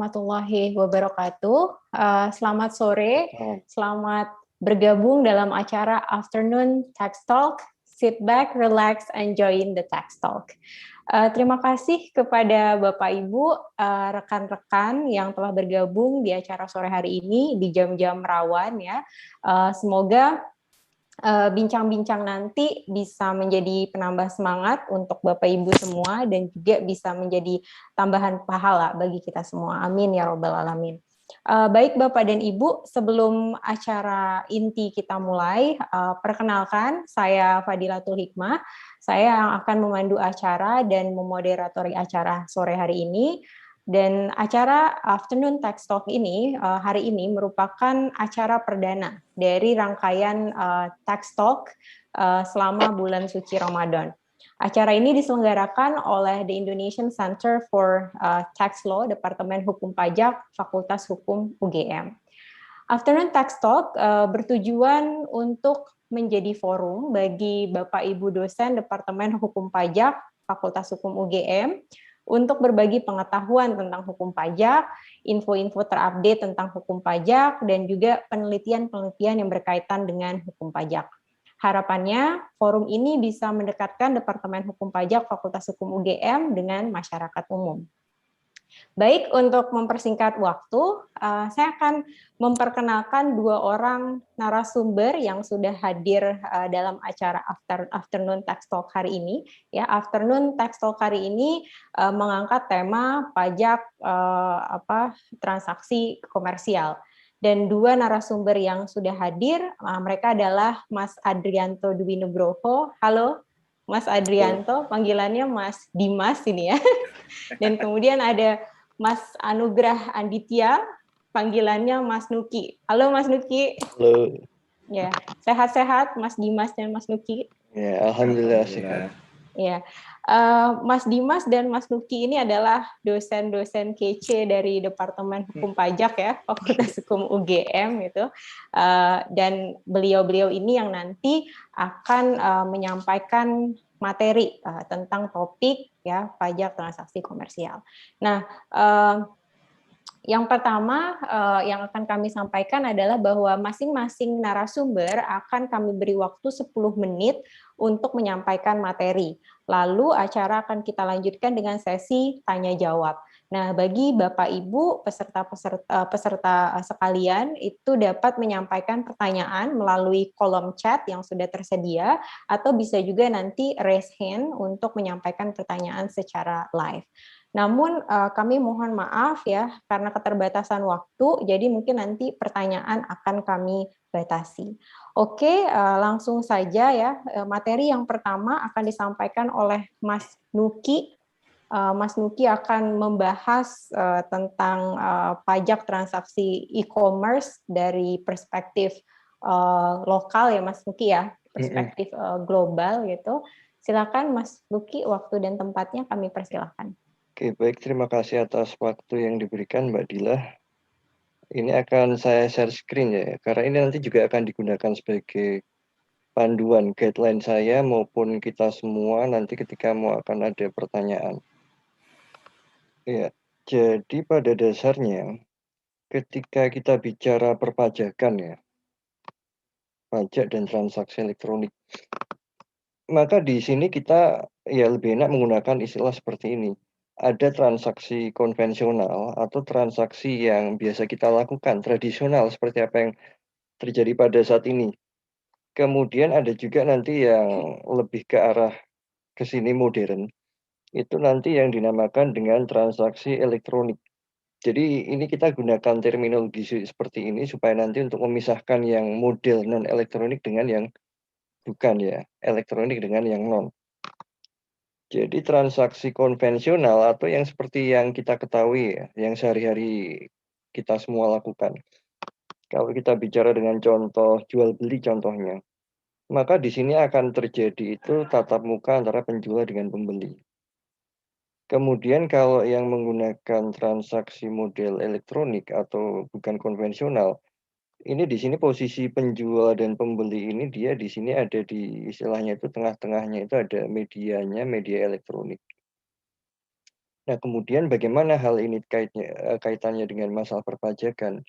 warahmatullahi wabarakatuh. Selamat sore, Oh, selamat bergabung dalam acara Afternoon Tax Talk. Sit back, relax, and join the Tax Talk. Terima kasih kepada Bapak Ibu, rekan-rekan yang telah bergabung di acara sore hari ini di jam-jam rawan ya. Semoga bincang-bincang nanti bisa menjadi penambah semangat untuk Bapak Ibu semua dan juga bisa menjadi tambahan pahala bagi kita semua. Amin ya robbal alamin. Baik Bapak dan Ibu, sebelum acara inti kita mulai, perkenalkan saya Fadilatul Hikmah. Saya yang akan memandu acara dan memoderatori acara sore hari ini. Dan acara Afternoon Tax Talk ini hari ini merupakan acara perdana dari rangkaian Tax Talk selama bulan suci Ramadan. Acara ini diselenggarakan oleh The Indonesian Center for Tax Law, Departemen Hukum Pajak, Fakultas Hukum UGM. Afternoon Tax Talk bertujuan untuk menjadi forum bagi Bapak Ibu dosen Departemen Hukum Pajak, Fakultas Hukum UGM, untuk berbagi pengetahuan tentang hukum pajak, info-info terupdate tentang hukum pajak, dan juga penelitian-penelitian yang berkaitan dengan hukum pajak. Harapannya, forum ini bisa mendekatkan Departemen Hukum Pajak Fakultas Hukum UGM dengan masyarakat umum. Baik, untuk mempersingkat waktu, saya akan memperkenalkan dua orang narasumber yang sudah hadir dalam acara Afternoon Tax Talk hari ini. Ya, Afternoon Tax Talk hari ini mengangkat tema pajak transaksi komersial. Dan dua narasumber yang sudah hadir, mereka adalah Mas Adrianto Dwi Nugroho. Halo, Mas Adrianto, panggilannya Mas Dimas ini ya. Dan kemudian ada Mas Anugrah Anditya, panggilannya Mas Nuki. Halo Mas Nuki. halo. Ya, sehat-sehat Mas Dimas dan Mas Nuki. Ya, alhamdulillah sehat. Ya, Mas Dimas dan Mas Nuki ini adalah dosen-dosen kece dari Departemen Hukum Pajak ya, Fakultas Hukum UGM gitu. Dan beliau-beliau ini yang nanti akan menyampaikan materi tentang topik ya pajak transaksi komersial. Nah, yang pertama yang akan kami sampaikan adalah bahwa masing-masing narasumber akan kami beri waktu 10 menit untuk menyampaikan materi. Lalu acara akan kita lanjutkan dengan sesi tanya jawab. Nah, bagi Bapak Ibu peserta sekalian itu dapat menyampaikan pertanyaan melalui kolom chat yang sudah tersedia atau bisa juga nanti raise hand untuk menyampaikan pertanyaan secara live. Namun kami mohon maaf ya karena keterbatasan waktu, jadi mungkin nanti pertanyaan akan kami batasi. Oke, langsung saja ya. Materi yang pertama akan disampaikan oleh Mas Nuki. Mas Nuki akan membahas tentang pajak transaksi e-commerce dari perspektif lokal ya Mas Nuki ya, perspektif global gitu. Silakan Mas Nuki, waktu dan tempatnya kami persilahkan. Oke, baik. Terima kasih atas waktu yang diberikan, Mbak Dila. Ini akan saya share screen ya, karena ini nanti juga akan digunakan sebagai panduan guideline saya maupun kita semua nanti ketika mau akan ada pertanyaan. Ya, jadi pada dasarnya ketika kita bicara perpajakan ya, pajak dan transaksi elektronik, maka di sini kita ya lebih enak menggunakan istilah seperti ini. Ada transaksi konvensional atau transaksi yang biasa kita lakukan, tradisional seperti apa yang terjadi pada saat ini. Kemudian ada juga nanti yang lebih ke arah ke sini modern, itu nanti yang dinamakan dengan transaksi elektronik. Jadi ini kita gunakan terminologi seperti ini supaya nanti untuk memisahkan yang model non elektronik dengan yang bukan ya, elektronik dengan yang non. Jadi transaksi konvensional atau yang seperti yang kita ketahui ya, yang sehari-hari kita semua lakukan. Kalau kita bicara dengan contoh jual beli contohnya, maka di sini akan terjadi itu tatap muka antara penjual dengan pembeli. Kemudian kalau yang menggunakan transaksi model elektronik atau bukan konvensional, ini di sini posisi penjual dan pembeli ini dia di sini ada di istilahnya itu tengah-tengahnya itu ada medianya, media elektronik. Nah, kemudian bagaimana hal ini kaitannya dengan masalah perpajakan?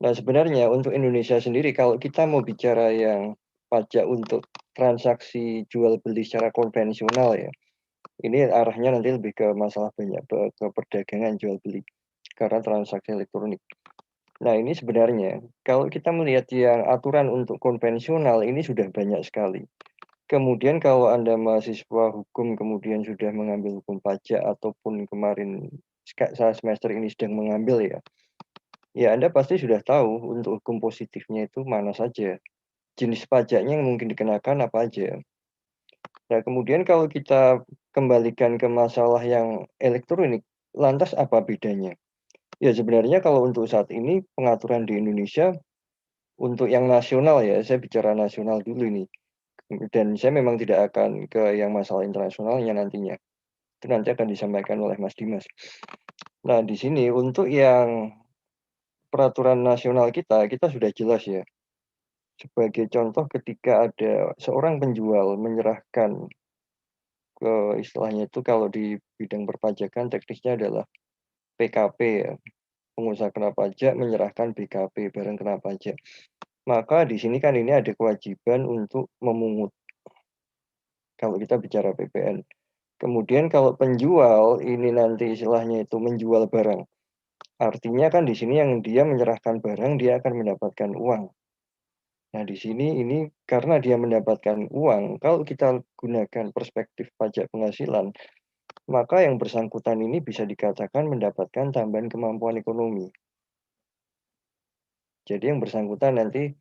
Nah, sebenarnya untuk Indonesia sendiri, kalau kita mau bicara yang pajak untuk transaksi jual beli secara konvensional ya, ini arahnya nanti lebih ke masalah ke perdagangan jual beli karena transaksi elektronik. Nah, ini sebenarnya kalau kita melihat yang aturan untuk konvensional ini sudah banyak sekali. Kemudian kalau Anda mahasiswa hukum kemudian sudah mengambil hukum pajak ataupun kemarin saya semester ini sedang mengambil ya, ya Anda pasti sudah tahu untuk hukum positifnya itu mana saja. Jenis pajaknya yang mungkin dikenakan apa aja. Nah, kemudian kalau kita kembalikan ke masalah yang elektronik, lantas apa bedanya? Ya sebenarnya kalau untuk saat ini pengaturan di Indonesia untuk yang nasional ya, saya bicara nasional dulu ini. Dan saya memang tidak akan ke yang masalah internasionalnya nantinya. Itu nanti akan disampaikan oleh Mas Dimas. Nah, di sini untuk yang peraturan nasional kita sudah jelas ya. Sebagai contoh ketika ada seorang penjual menyerahkan ke istilahnya itu kalau di bidang perpajakan teknisnya adalah PKP ya. Pengusaha kena pajak menyerahkan BKP, barang kena pajak. Maka di sini kan ini ada kewajiban untuk memungut kalau kita bicara PPN. Kemudian kalau penjual ini nanti istilahnya itu menjual barang. Artinya kan di sini yang dia menyerahkan barang dia akan mendapatkan uang. Nah, di sini ini karena dia mendapatkan uang, kalau kita gunakan perspektif pajak penghasilan, maka yang bersangkutan ini bisa dikatakan mendapatkan tambahan kemampuan ekonomi. Jadi yang bersangkutan nanti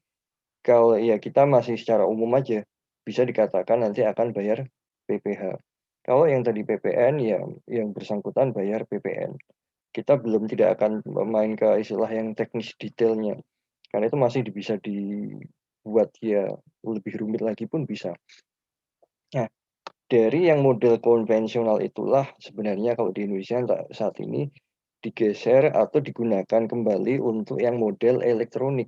kalau ya kita masih secara umum aja bisa dikatakan nanti akan bayar PPh. Kalau yang tadi PPN ya yang bersangkutan bayar PPN. Kita belum tidak akan main ke istilah yang teknis detailnya. Karena itu masih bisa dibuat ya lebih rumit lagi pun bisa. Nah, dari yang model konvensional itulah sebenarnya kalau di Indonesia saat ini digeser atau digunakan kembali untuk yang model elektronik.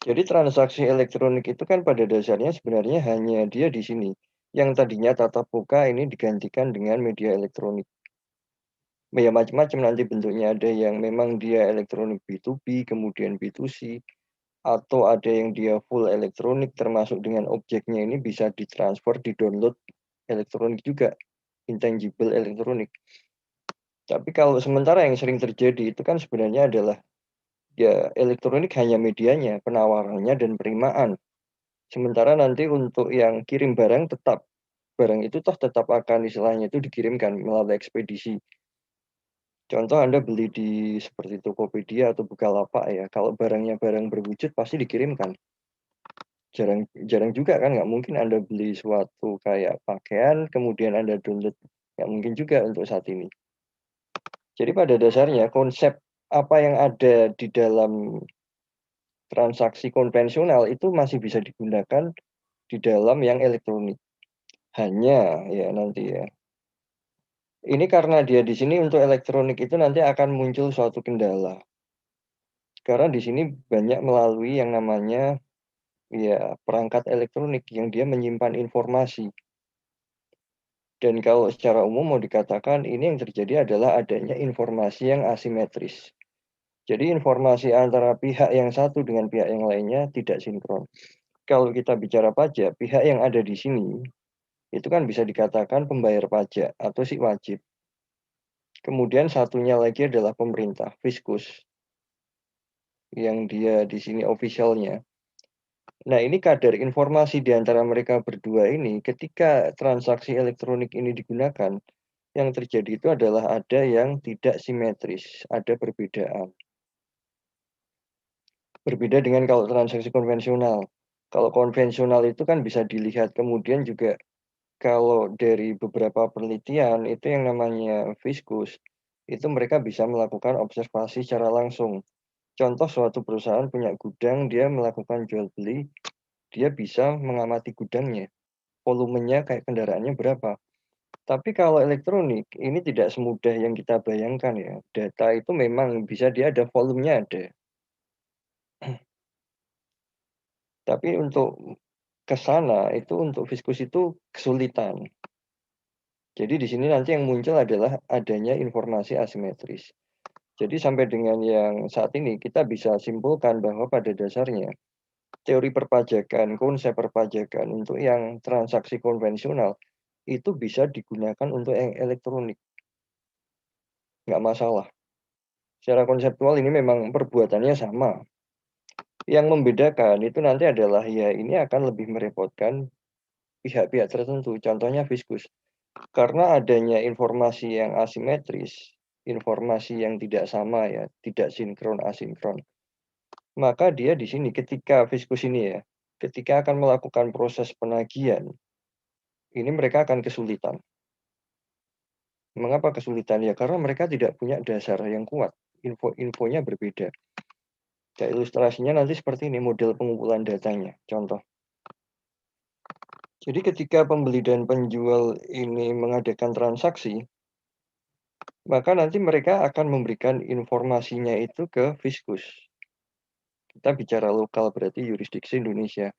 Jadi transaksi elektronik itu kan pada dasarnya sebenarnya hanya dia di sini. Yang tadinya tatap muka ini digantikan dengan media elektronik. Ya macam-macam nanti bentuknya, ada yang memang dia elektronik B2B, kemudian B2C, atau ada yang dia full elektronik termasuk dengan objeknya ini bisa ditransfer, di-download elektronik juga, intangible elektronik. Tapi kalau sementara yang sering terjadi itu kan sebenarnya adalah ya elektronik hanya medianya, penawarannya dan penerimaan. Sementara nanti untuk yang kirim barang tetap, barang itu toh tetap akan istilahnya itu dikirimkan melalui ekspedisi. Contoh Anda beli di seperti Tokopedia atau Bukalapak ya, kalau barangnya barang berwujud pasti dikirimkan. Jarang juga kan, nggak mungkin Anda beli suatu kayak pakaian, kemudian Anda download, nggak mungkin juga untuk saat ini. Jadi pada dasarnya konsep apa yang ada di dalam transaksi konvensional itu masih bisa digunakan di dalam yang elektronik. Hanya ya nanti ya. Ini karena dia di sini untuk elektronik itu nanti akan muncul suatu kendala. Karena di sini banyak melalui yang namanya ya perangkat elektronik yang dia menyimpan informasi. Dan kalau secara umum mau dikatakan ini yang terjadi adalah adanya informasi yang asimetris. Jadi informasi antara pihak yang satu dengan pihak yang lainnya tidak sinkron. Kalau kita bicara pajak, pihak yang ada di sini itu kan bisa dikatakan pembayar pajak atau si wajib. Kemudian satunya lagi adalah pemerintah, fiskus, yang dia di sini officialnya. Nah, ini kadar informasi di antara mereka berdua ini, ketika transaksi elektronik ini digunakan, yang terjadi itu adalah ada yang tidak simetris, ada perbedaan. Berbeda dengan kalau transaksi konvensional. Kalau konvensional itu kan bisa dilihat, kemudian juga kalau dari beberapa penelitian, itu yang namanya fiskus, itu mereka bisa melakukan observasi secara langsung. Contoh suatu perusahaan punya gudang, dia melakukan jual beli, dia bisa mengamati gudangnya, volumenya kayak kendaraannya berapa. Tapi kalau elektronik, ini tidak semudah yang kita bayangkan ya. Data itu memang bisa dia ada volumenya ada. Tapi untuk ke sana itu untuk fiskus itu kesulitan. Jadi di sini nanti yang muncul adalah adanya informasi asimetris. Jadi sampai dengan yang saat ini kita bisa simpulkan bahwa pada dasarnya teori perpajakan, konsep perpajakan untuk yang transaksi konvensional itu bisa digunakan untuk yang elektronik. Nggak masalah. Secara konseptual ini memang perbuatannya sama. Yang membedakan itu nanti adalah ya ini akan lebih merepotkan pihak-pihak tertentu, contohnya Fiskus. Karena adanya informasi yang asimetris, informasi yang tidak sama ya, tidak sinkron asinkron. Maka dia di sini ketika Fiskus ini ya, ketika akan melakukan proses penagihan, ini mereka akan kesulitan. Mengapa kesulitan? Ya karena mereka tidak punya dasar yang kuat. Info-infonya berbeda. Ya, ilustrasinya nanti seperti ini model pengumpulan datanya. Contoh. Jadi ketika pembeli dan penjual ini mengadakan transaksi, maka nanti mereka akan memberikan informasinya itu ke Fiskus. Kita bicara lokal berarti yurisdiksi Indonesia.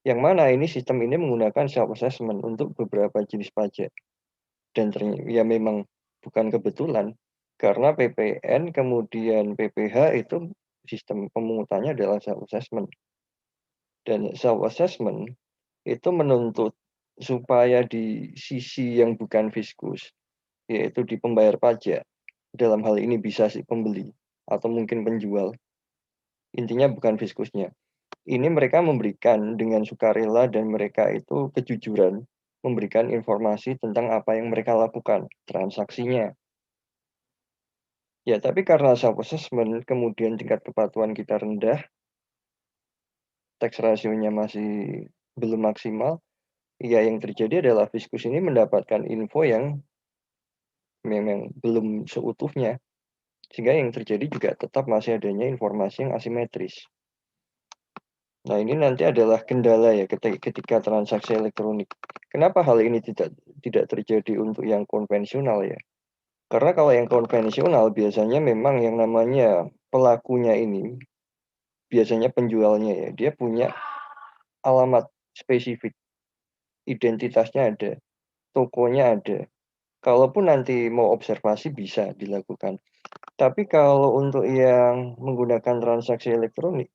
Yang mana ini sistem ini menggunakan self-assessment untuk beberapa jenis pajak. Dan ya memang bukan kebetulan, karena PPN kemudian PPH itu sistem pemungutannya adalah self-assessment. Dan self-assessment itu menuntut supaya di sisi yang bukan Fiskus, yaitu di pembayar pajak, dalam hal ini bisa si pembeli atau mungkin penjual, intinya bukan Fiskusnya. Ini mereka memberikan dengan sukarela dan mereka itu kejujuran memberikan informasi tentang apa yang mereka lakukan, transaksinya. Ya, tapi karena self-assessment, kemudian tingkat kepatuhan kita rendah, tax ratio-nya masih belum maksimal, ya yang terjadi adalah Fiskus ini mendapatkan info yang memang belum seutuhnya. Sehingga yang terjadi juga tetap masih adanya informasi yang asimetris. Nah, ini nanti adalah kendala ya ketika transaksi elektronik. Kenapa hal ini tidak terjadi untuk yang konvensional ya? Karena kalau yang konvensional biasanya memang yang namanya pelakunya ini, biasanya penjualnya ya, dia punya alamat spesifik, identitasnya ada, tokonya ada. Kalaupun nanti mau observasi bisa dilakukan. Tapi kalau untuk yang menggunakan transaksi elektronik,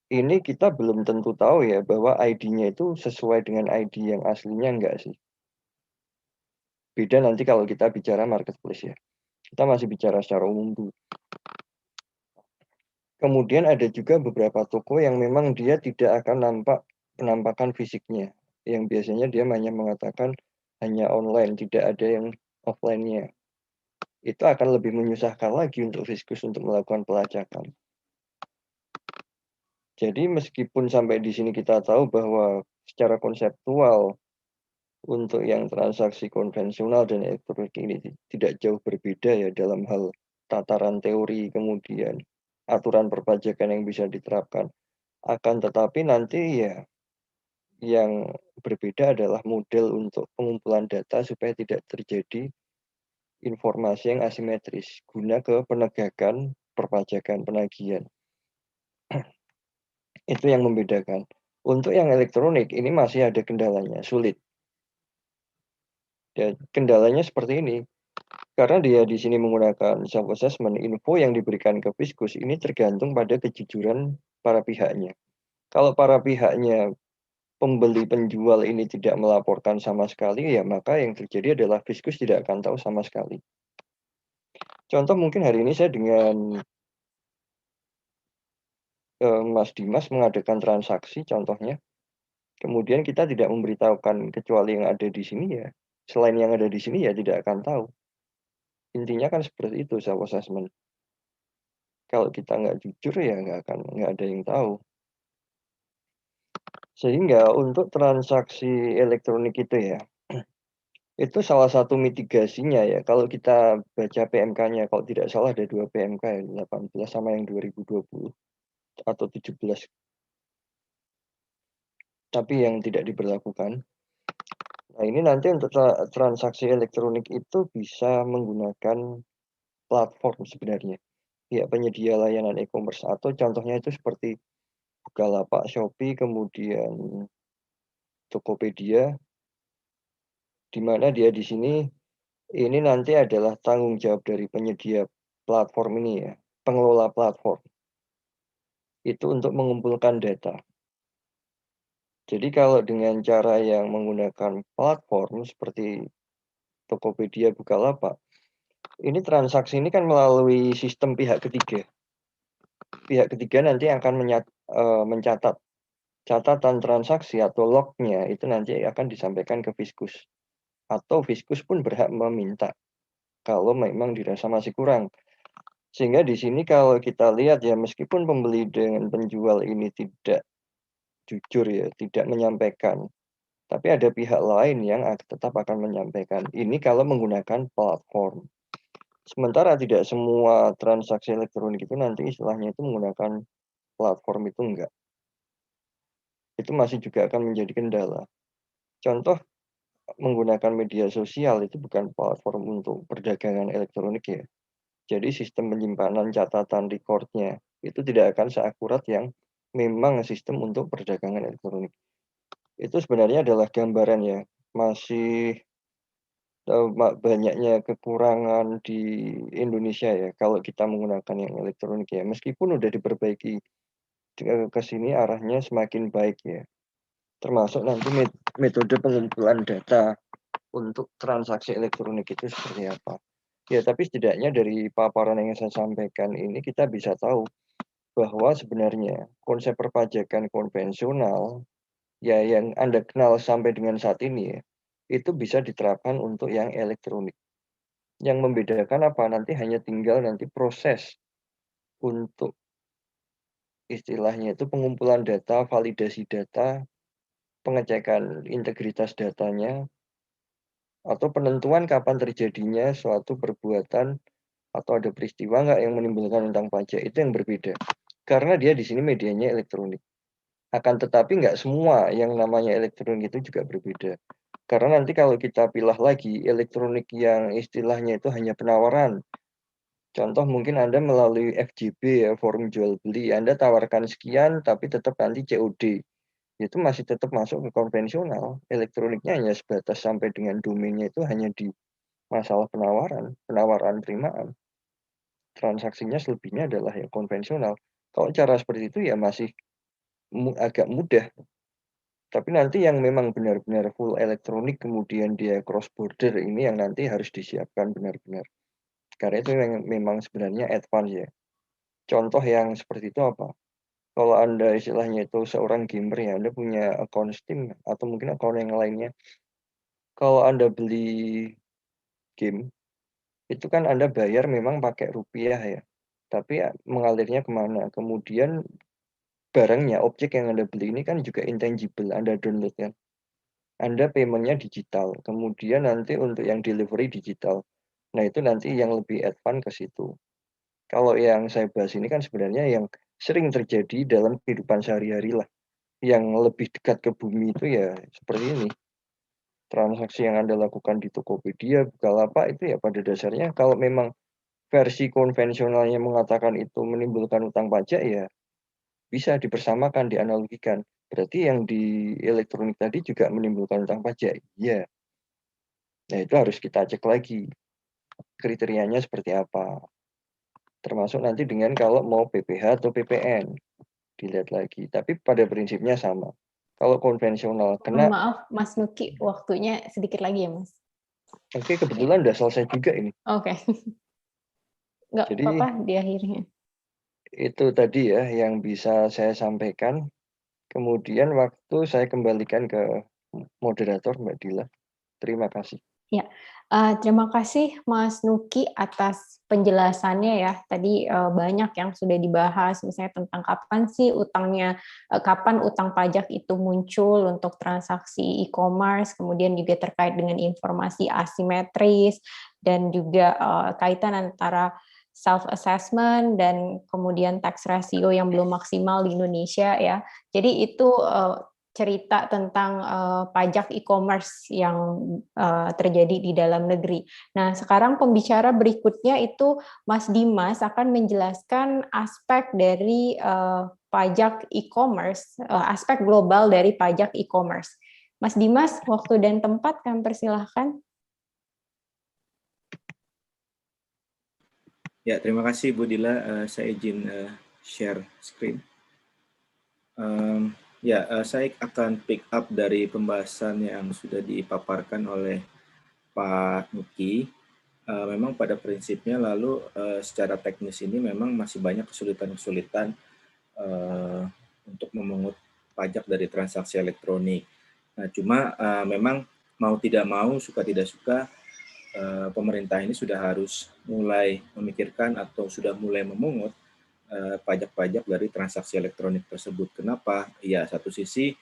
ini kita belum tentu tahu ya bahwa ID-nya itu sesuai dengan ID yang aslinya enggak sih. Beda nanti kalau kita bicara marketplace ya. Kita masih bicara secara umum dulu. Kemudian ada juga beberapa toko yang memang dia tidak akan nampak penampakan fisiknya. Yang biasanya dia hanya mengatakan hanya online, tidak ada yang offline-nya. Itu akan lebih menyusahkan lagi untuk Fiskus untuk melakukan pelacakan. Jadi meskipun sampai di sini kita tahu bahwa secara konseptual untuk yang transaksi konvensional dan elektronik ini tidak jauh berbeda ya dalam hal tataran teori kemudian aturan perpajakan yang bisa diterapkan. Akan tetapi nanti ya yang berbeda adalah model untuk pengumpulan data supaya tidak terjadi informasi yang asimetris guna ke penegakan perpajakan penagihan. Itu yang membedakan. Untuk yang elektronik ini masih ada kendalanya, sulit. Ya, kendalanya seperti ini. Karena dia di sini menggunakan self-assessment, info yang diberikan ke Fiskus ini tergantung pada kejujuran para pihaknya. Kalau para pihaknya pembeli penjual ini tidak melaporkan sama sekali, ya maka yang terjadi adalah Fiskus tidak akan tahu sama sekali. Contoh mungkin hari ini saya dengan Mas Dimas mengadakan transaksi contohnya, kemudian kita tidak memberitahukan kecuali yang ada di sini ya, selain yang ada di sini ya tidak akan tahu. Intinya kan seperti itu self-assessment. Kalau kita nggak jujur ya nggak ada yang tahu. Sehingga untuk transaksi elektronik itu ya, itu salah satu mitigasinya ya, kalau kita baca PMK-nya, kalau tidak salah ada 2 PMK ya, 18 sama yang 2020 atau 17, tapi yang tidak diberlakukan. Nah ini nanti untuk transaksi elektronik itu bisa menggunakan platform sebenarnya. Ya penyedia layanan e-commerce atau contohnya itu seperti Bukalapak, Shopee, kemudian Tokopedia, di mana dia di sini ini nanti adalah tanggung jawab dari penyedia platform ini ya, pengelola platform. Itu untuk mengumpulkan data. Jadi kalau dengan cara yang menggunakan platform seperti Tokopedia, Bukalapak, ini transaksi ini kan melalui sistem pihak ketiga. Pihak ketiga nanti akan mencatat catatan transaksi atau lognya itu nanti akan disampaikan ke Fiskus. Atau Fiskus pun berhak meminta kalau memang dirasa masih kurang. Sehingga di sini kalau kita lihat ya, meskipun pembeli dengan penjual ini tidak jujur ya, tidak menyampaikan, tapi ada pihak lain yang tetap akan menyampaikan. Ini kalau menggunakan platform. Sementara tidak semua transaksi elektronik itu nanti istilahnya itu menggunakan platform itu enggak. Itu masih juga akan menjadi kendala. Contoh, menggunakan media sosial itu bukan platform untuk perdagangan elektronik ya. Jadi sistem penyimpanan catatan recordnya itu tidak akan seakurat yang memang sistem untuk perdagangan elektronik. Itu sebenarnya adalah gambaran ya, masih banyaknya kekurangan di Indonesia ya kalau kita menggunakan yang elektronik ya. Meskipun udah diperbaiki ke sini arahnya semakin baik ya. Termasuk nanti metode pengumpulan data untuk transaksi elektronik itu seperti apa. Ya, tapi setidaknya dari paparan yang saya sampaikan ini kita bisa tahu bahwa sebenarnya konsep perpajakan konvensional ya yang Anda kenal sampai dengan saat ini ya, itu bisa diterapkan untuk yang elektronik. Yang membedakan apa? Nanti hanya tinggal nanti proses untuk istilahnya itu pengumpulan data, validasi data, pengecekan integritas datanya, atau penentuan kapan terjadinya suatu perbuatan atau ada peristiwa nggak yang menimbulkan utang pajak, itu yang berbeda. Karena dia di sini medianya elektronik. Akan tetapi nggak semua yang namanya elektronik itu juga berbeda. Karena nanti kalau kita pilah lagi, elektronik yang istilahnya itu hanya penawaran. Contoh mungkin Anda melalui FJB ya, forum jual beli, Anda tawarkan sekian tapi tetap nanti COD. Itu masih tetap masuk ke konvensional. Elektroniknya hanya sebatas sampai dengan domainnya itu hanya di masalah penawaran terimaan. Transaksinya selebihnya adalah yang konvensional. Kalau cara seperti itu ya masih agak mudah. Tapi nanti yang memang benar-benar full elektronik kemudian dia cross border ini yang nanti harus disiapkan benar-benar. Karena itu memang sebenarnya advance ya. Contoh yang seperti itu apa? Kalau Anda istilahnya itu seorang gamer ya, Anda punya akun Steam atau mungkin akun yang lainnya. Kalau Anda beli game, itu kan Anda bayar memang pakai rupiah ya. Tapi mengalirnya kemana? Kemudian barangnya, objek yang Anda beli ini kan juga intangible, Anda download kan. Anda payment-nya digital, kemudian nanti untuk yang delivery digital. Nah itu nanti yang lebih advance ke situ. Kalau yang saya bahas ini kan sebenarnya yang sering terjadi dalam kehidupan sehari-hari lah. Yang lebih dekat ke bumi itu ya seperti ini. Transaksi yang Anda lakukan di Tokopedia, Bukalapak itu ya pada dasarnya kalau memang versi konvensionalnya mengatakan itu menimbulkan utang pajak ya bisa dipersamakan, dianalogikan. Berarti yang di elektronik tadi juga menimbulkan utang pajak. Iya. Nah, itu harus kita cek lagi. Kriterianya seperti apa. Termasuk nanti dengan kalau mau PPh atau PPN. Dilihat lagi. Tapi pada prinsipnya sama. Kalau konvensional Mohon kena. maaf, Mas Nuki, waktunya sedikit lagi ya, Mas. Oke, kebetulan udah selesai juga ini. Oke. Nggak Jadi apa-apa di akhirnya. itu tadi ya yang bisa saya sampaikan. Kemudian waktu saya kembalikan ke moderator Mbak Dila. Terima kasih. Ya, terima kasih Mas Nuki atas penjelasannya ya. Tadi banyak yang sudah dibahas, misalnya tentang kapan sih utangnya, kapan utang pajak itu muncul untuk transaksi e-commerce, kemudian juga terkait dengan informasi asimetris, dan juga kaitan antara self-assessment dan kemudian tax ratio yang belum maksimal di Indonesia ya. Jadi itu cerita tentang pajak e-commerce yang terjadi di dalam negeri. Nah, sekarang pembicara berikutnya itu Mas Dimas akan menjelaskan aspek dari pajak e-commerce, aspek global dari pajak e-commerce. Mas Dimas, waktu dan tempat kami persilahkan. Ya, terima kasih Bu Dila. Saya izin share screen. Saya akan pick up dari pembahasan yang sudah dipaparkan oleh Pak Nuki. Memang pada prinsipnya lalu secara teknis ini memang masih banyak kesulitan-kesulitan untuk memungut pajak dari transaksi elektronik. Nah, cuma memang mau tidak mau, suka tidak suka, pemerintah ini sudah harus mulai memikirkan atau sudah mulai memungut pajak-pajak dari transaksi elektronik tersebut. Kenapa? Ya, satu sisi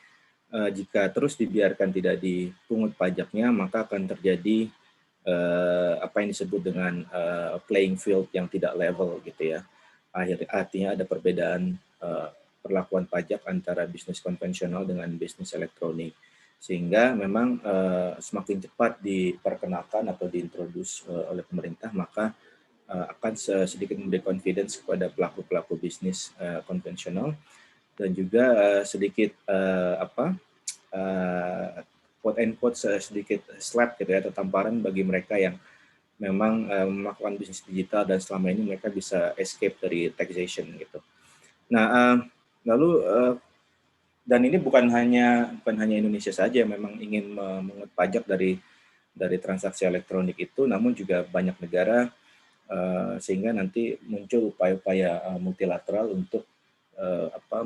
jika terus dibiarkan tidak dipungut pajaknya, maka akan terjadi apa yang disebut dengan playing field yang tidak level gitu ya. Artinya ada perbedaan perlakuan pajak antara bisnis konvensional dengan bisnis elektronik. Sehingga memang semakin cepat diperkenalkan atau diintroduce oleh pemerintah, maka akan sedikit memberi confidence kepada pelaku-pelaku bisnis konvensional dan juga sedikit quote and quote sedikit slap gitu ya, atau tamparan bagi mereka yang memang melakukan bisnis digital dan selama ini mereka bisa escape dari taxation gitu. Nah, lalu dan ini bukan hanya Indonesia saja yang memang ingin memungut pajak dari transaksi elektronik itu, namun juga banyak negara, sehingga nanti muncul upaya-upaya multilateral untuk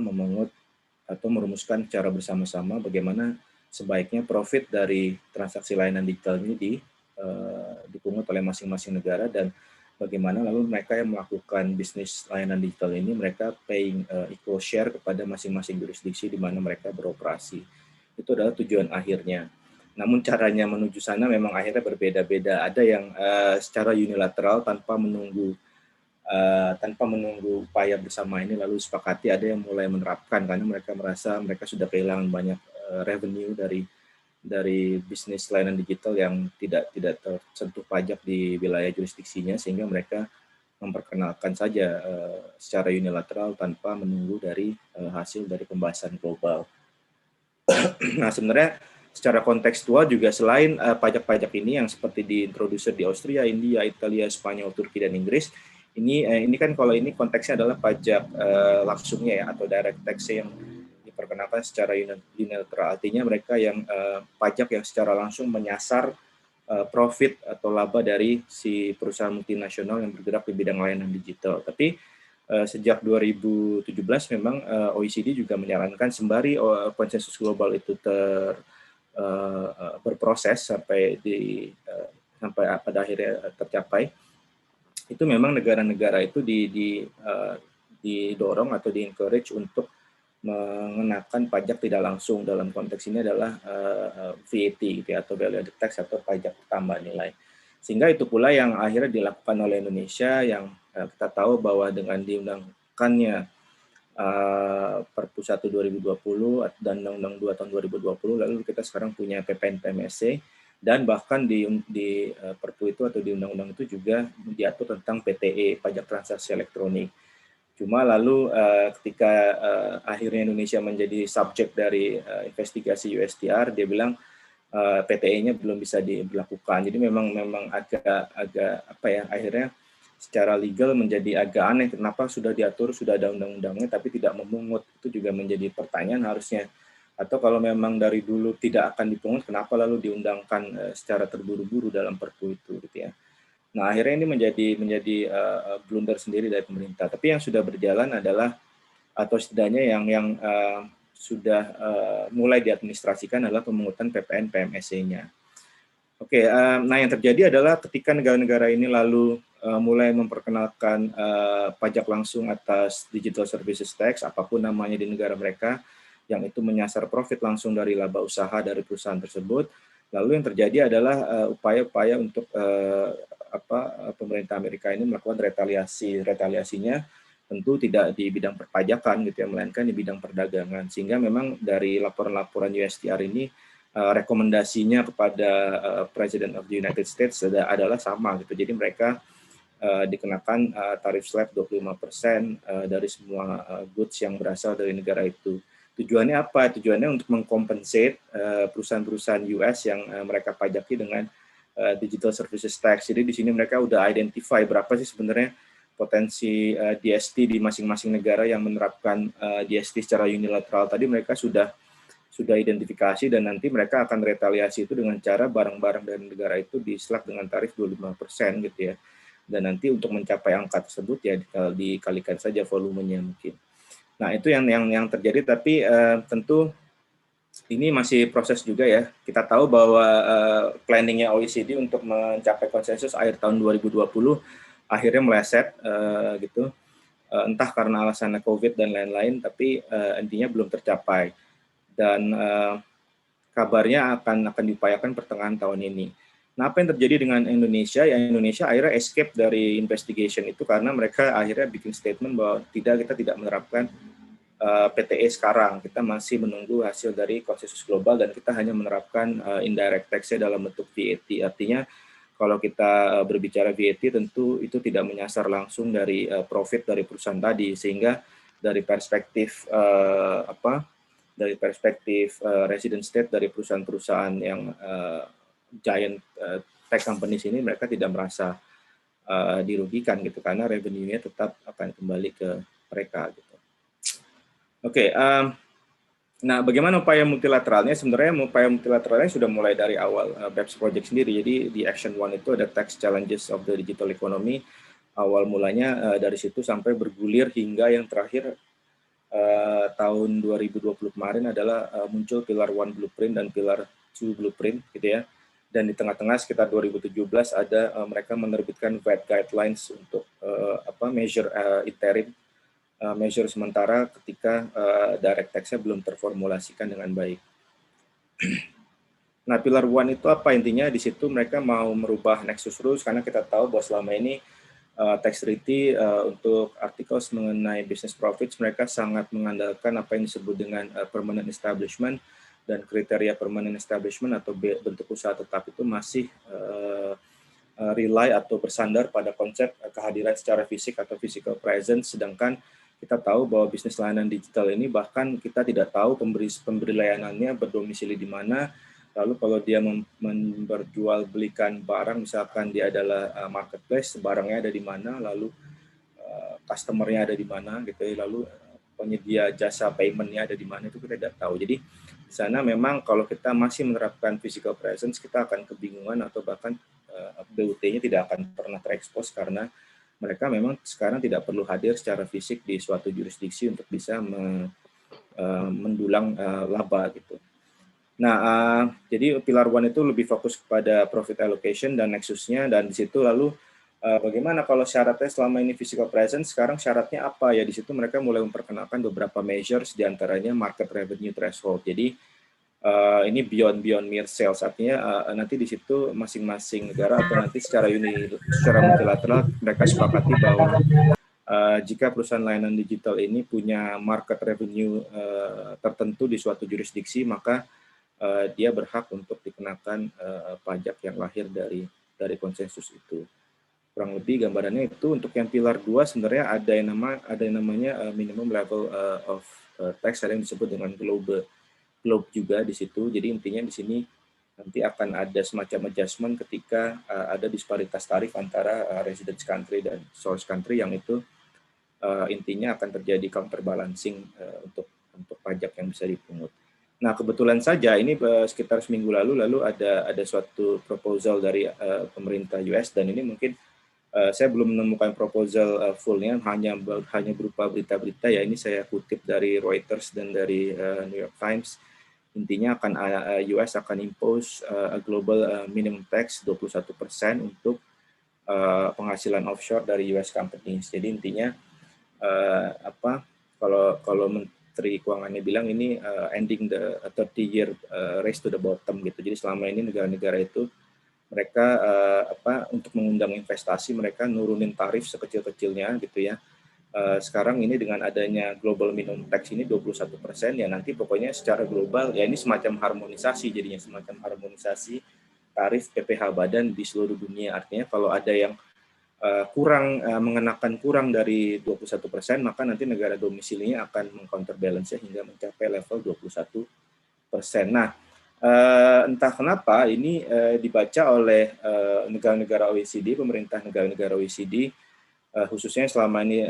memungut atau merumuskan secara bersama-sama bagaimana sebaiknya profit dari transaksi layanan digital ini dipungut oleh masing-masing negara, dan bagaimana lalu mereka yang melakukan bisnis layanan digital ini mereka paying equal share kepada masing-masing jurisdiksi di mana mereka beroperasi. Itu adalah tujuan akhirnya. Namun caranya menuju sana memang akhirnya berbeda-beda. Ada yang secara unilateral tanpa menunggu upaya bersama ini lalu sepakati, ada yang mulai menerapkan karena mereka merasa mereka sudah kehilangan banyak revenue dari bisnis layanan digital yang tidak tersentuh pajak di wilayah jurisdiksinya, sehingga mereka memperkenalkan saja secara unilateral tanpa menunggu dari hasil dari pembahasan global. Nah, sebenarnya secara kontekstual juga selain pajak-pajak ini yang seperti diintroduksi di Austria, India, Italia, Spanyol, Turki, dan Inggris, ini kan kalau ini konteksnya adalah pajak langsungnya ya, atau direct tax yang diperkenalkan secara unilateral. Artinya mereka yang pajak yang secara langsung menyasar profit atau laba dari si perusahaan multinasional yang bergerak di bidang layanan digital. Tapi sejak 2017 memang OECD juga menyarankan sembari konsensus global itu berproses sampai pada akhirnya tercapai, itu memang negara-negara itu didorong atau di-encourage untuk mengenakan pajak tidak langsung. Dalam konteks ini adalah VAT gitu ya, atau value added tax atau pajak tambah nilai. Sehingga itu pula yang akhirnya dilakukan oleh Indonesia, yang kita tahu bahwa dengan diundangkannya Perpu 1 2020 dan Undang-Undang 2 tahun 2020, lalu kita sekarang punya PPN PMSC, dan bahkan di Perpu itu atau di undang-undang itu juga diatur tentang PTE, pajak transaksi elektronik. Cuma lalu ketika akhirnya Indonesia menjadi subjek dari investigasi USTR, dia bilang PTE-nya belum bisa diberlakukan. Jadi memang agak apa ya, akhirnya secara legal menjadi agak aneh, kenapa sudah diatur, sudah ada undang-undangnya tapi tidak memungut. Itu juga menjadi pertanyaan harusnya. Atau kalau memang dari dulu tidak akan dipungut, kenapa lalu diundangkan secara terburu-buru dalam Perpu itu gitu ya. Nah, akhirnya ini menjadi blunder sendiri dari pemerintah. Tapi yang sudah berjalan adalah, atau setidaknya yang sudah mulai diadministrasikan adalah pemungutan PPN PMSC-nya. Oke, nah yang terjadi adalah ketika negara-negara ini lalu mulai memperkenalkan pajak langsung atas digital services tax, apapun namanya di negara mereka, yang itu menyasar profit langsung dari laba usaha dari perusahaan tersebut. Lalu yang terjadi adalah upaya-upaya untuk pemerintah Amerika ini melakukan retaliasinya tentu tidak di bidang perpajakan gitu ya, melainkan di bidang perdagangan. Sehingga memang dari laporan-laporan USTR ini rekomendasinya kepada President of the United States adalah sama gitu. Jadi mereka dikenakan tarif slab 25% dari semua goods yang berasal dari negara itu. Tujuannya apa? Tujuannya untuk mengkompensate perusahaan-perusahaan US yang mereka pajaki dengan digital services tax. Jadi di sini mereka udah identify berapa sih sebenarnya potensi DST di masing-masing negara yang menerapkan DST secara unilateral. Tadi mereka sudah identifikasi, dan nanti mereka akan retaliasi itu dengan cara barang-barang dari negara itu diselak dengan tarif 25% gitu ya. Dan nanti untuk mencapai angka tersebut ya dikalikan saja volumenya mungkin. Nah, itu yang terjadi, tapi tentu ini masih proses juga ya. Kita tahu bahwa planningnya OECD untuk mencapai konsensus akhir tahun 2020 akhirnya meleset gitu. Entah karena alasannya COVID dan lain-lain, tapi intinya belum tercapai. Dan kabarnya akan diupayakan pertengahan tahun ini. Nah, apa yang terjadi dengan Indonesia? Ya, Indonesia akhirnya escape dari investigation itu karena mereka akhirnya bikin statement bahwa kita tidak menerapkan PTE sekarang. Kita masih menunggu hasil dari konsensus global dan kita hanya menerapkan indirect tax-nya dalam bentuk VAT. Artinya kalau kita berbicara VAT tentu itu tidak menyasar langsung dari profit dari perusahaan tadi, sehingga dari perspektif resident state dari perusahaan-perusahaan yang giant tech companies ini, mereka tidak merasa dirugikan gitu karena revenue-nya tetap akan kembali ke mereka gitu. Oke, nah bagaimana upaya multilateralnya? Sebenarnya upaya multilateralnya sudah mulai dari awal BEPS Project sendiri. Jadi di Action 1 itu ada Tax Challenges of the Digital Economy. Awal mulanya dari situ sampai bergulir hingga yang terakhir tahun 2020 kemarin adalah muncul Pilar 1 Blueprint dan Pilar 2 Blueprint gitu ya. Dan di tengah-tengah sekitar 2017 ada mereka menerbitkan VAT guidelines untuk measure interim, measure sementara ketika direct tax-nya belum terformulasikan dengan baik. Nah, Pilar 1 itu apa intinya? Di situ mereka mau merubah Nexus Rules karena kita tahu bahwa selama ini tax treaty untuk artikel mengenai business profits mereka sangat mengandalkan apa yang disebut dengan permanent establishment, dan kriteria permanent establishment atau bentuk usaha tetap itu masih rely atau bersandar pada konsep kehadiran secara fisik atau physical presence, sedangkan kita tahu bahwa bisnis layanan digital ini bahkan kita tidak tahu pemberi layanannya berdomisili di mana. Lalu kalau dia memperjual belikan barang, misalkan dia adalah marketplace, barangnya ada di mana, lalu customer-nya ada di mana, gitu ya, lalu penyedia jasa payment-nya ada di mana, itu kita tidak tahu. Jadi di sana memang kalau kita masih menerapkan physical presence, kita akan kebingungan atau bahkan BUT-nya tidak akan pernah terekspos karena mereka memang sekarang tidak perlu hadir secara fisik di suatu jurisdiksi untuk bisa mendulang laba gitu. Nah, jadi Pilar 1 itu lebih fokus kepada profit allocation dan nexusnya, dan di situ lalu bagaimana kalau syaratnya selama ini physical presence, sekarang syaratnya apa ya? Di situ mereka mulai memperkenalkan beberapa measures, diantaranya market revenue threshold. Jadi ini beyond mere sales, artinya nanti di situ masing-masing negara atau nanti secara multilateral mereka sepakati bahwa jika perusahaan layanan digital ini punya market revenue tertentu di suatu jurisdiksi, maka dia berhak untuk dikenakan pajak yang lahir dari konsensus itu. Kurang lebih gambarannya itu. Untuk yang Pilar 2 sebenarnya ada yang namanya minimum level of tax, ada yang disebut dengan globe juga di situ. Jadi intinya di sini nanti akan ada semacam adjustment ketika ada disparitas tarif antara residence country dan source country, yang itu intinya akan terjadi counterbalancing untuk pajak yang bisa dipungut. Nah, kebetulan saja ini sekitar seminggu lalu ada suatu proposal dari pemerintah US, dan ini mungkin saya belum menemukan proposal fullnya, hanya berupa berita-berita ya. Ini saya kutip dari Reuters dan dari New York Times. Intinya US akan impose a global minimum tax 21% untuk penghasilan offshore dari US companies. Jadi intinya kalau Menteri Keuangannya bilang ini ending the 30-year race to the bottom gitu. Jadi selama ini negara-negara itu mereka untuk mengundang investasi mereka nurunin tarif sekecil-kecilnya gitu ya. Sekarang ini dengan adanya global minimum tax ini 21%, ya nanti pokoknya secara global ya ini semacam harmonisasi, jadinya semacam harmonisasi tarif PPh badan di seluruh dunia. Artinya kalau ada yang mengenakan kurang dari 21%, maka nanti negara domisilinya akan meng-counterbalance hingga mencapai level 21%. Nah, entah kenapa ini dibaca oleh negara-negara OECD, pemerintah negara-negara OECD, khususnya selama ini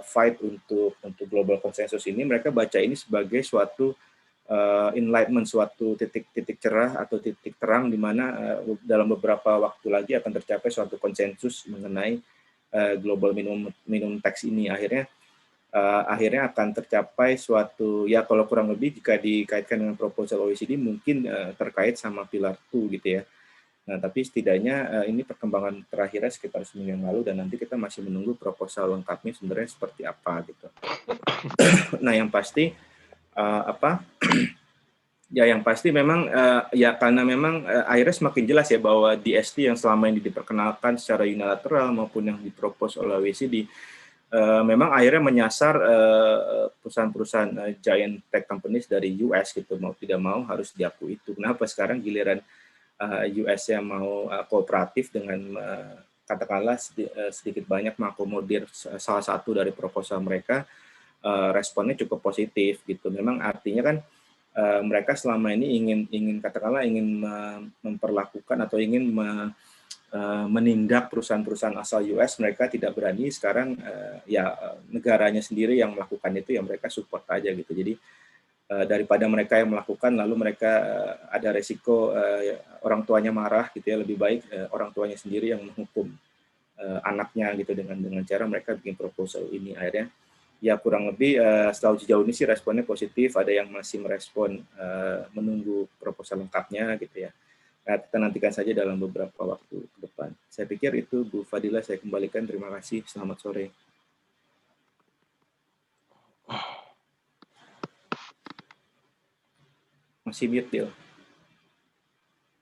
fight untuk global consensus ini, mereka baca ini sebagai suatu enlightenment, suatu titik cerah atau titik terang di mana dalam beberapa waktu lagi akan tercapai suatu konsensus mengenai global minimum tax ini. Akhirnya akan tercapai suatu, ya kalau kurang lebih jika dikaitkan dengan proposal OECD mungkin terkait sama pilar 2 gitu ya. Nah, tapi setidaknya ini perkembangan terakhirnya sekitar seminggu yang lalu, dan nanti kita masih menunggu proposal lengkapnya sebenarnya seperti apa gitu. Nah, yang pasti yang pasti memang ya karena memang akhirnya semakin jelas ya bahwa DST yang selama ini diperkenalkan secara unilateral maupun yang dipropos oleh OECD memang akhirnya menyasar perusahaan-perusahaan giant tech companies dari US gitu, mau tidak mau harus diakui itu. Kenapa sekarang giliran US yang mau kooperatif dengan katakanlah sedikit banyak mengakomodir salah satu dari proposal mereka, responnya cukup positif gitu. Memang artinya kan mereka selama ini ingin katakanlah ingin memperlakukan atau ingin menindak perusahaan-perusahaan asal US, mereka tidak berani. Sekarang negaranya sendiri yang melakukan itu, ya mereka support aja gitu. Jadi daripada mereka yang melakukan lalu mereka ada resiko orang tuanya marah gitu ya, lebih baik orang tuanya sendiri yang menghukum anaknya gitu dengan cara mereka bikin proposal ini. Akhirnya ya kurang lebih sejauh ini sih responnya positif. Ada yang masih merespon menunggu proposal lengkapnya gitu ya. Nah, kita nantikan saja dalam beberapa waktu ke depan. Saya pikir itu, Bu Fadila, saya kembalikan. Terima kasih. Selamat sore. Masih mute, Dil.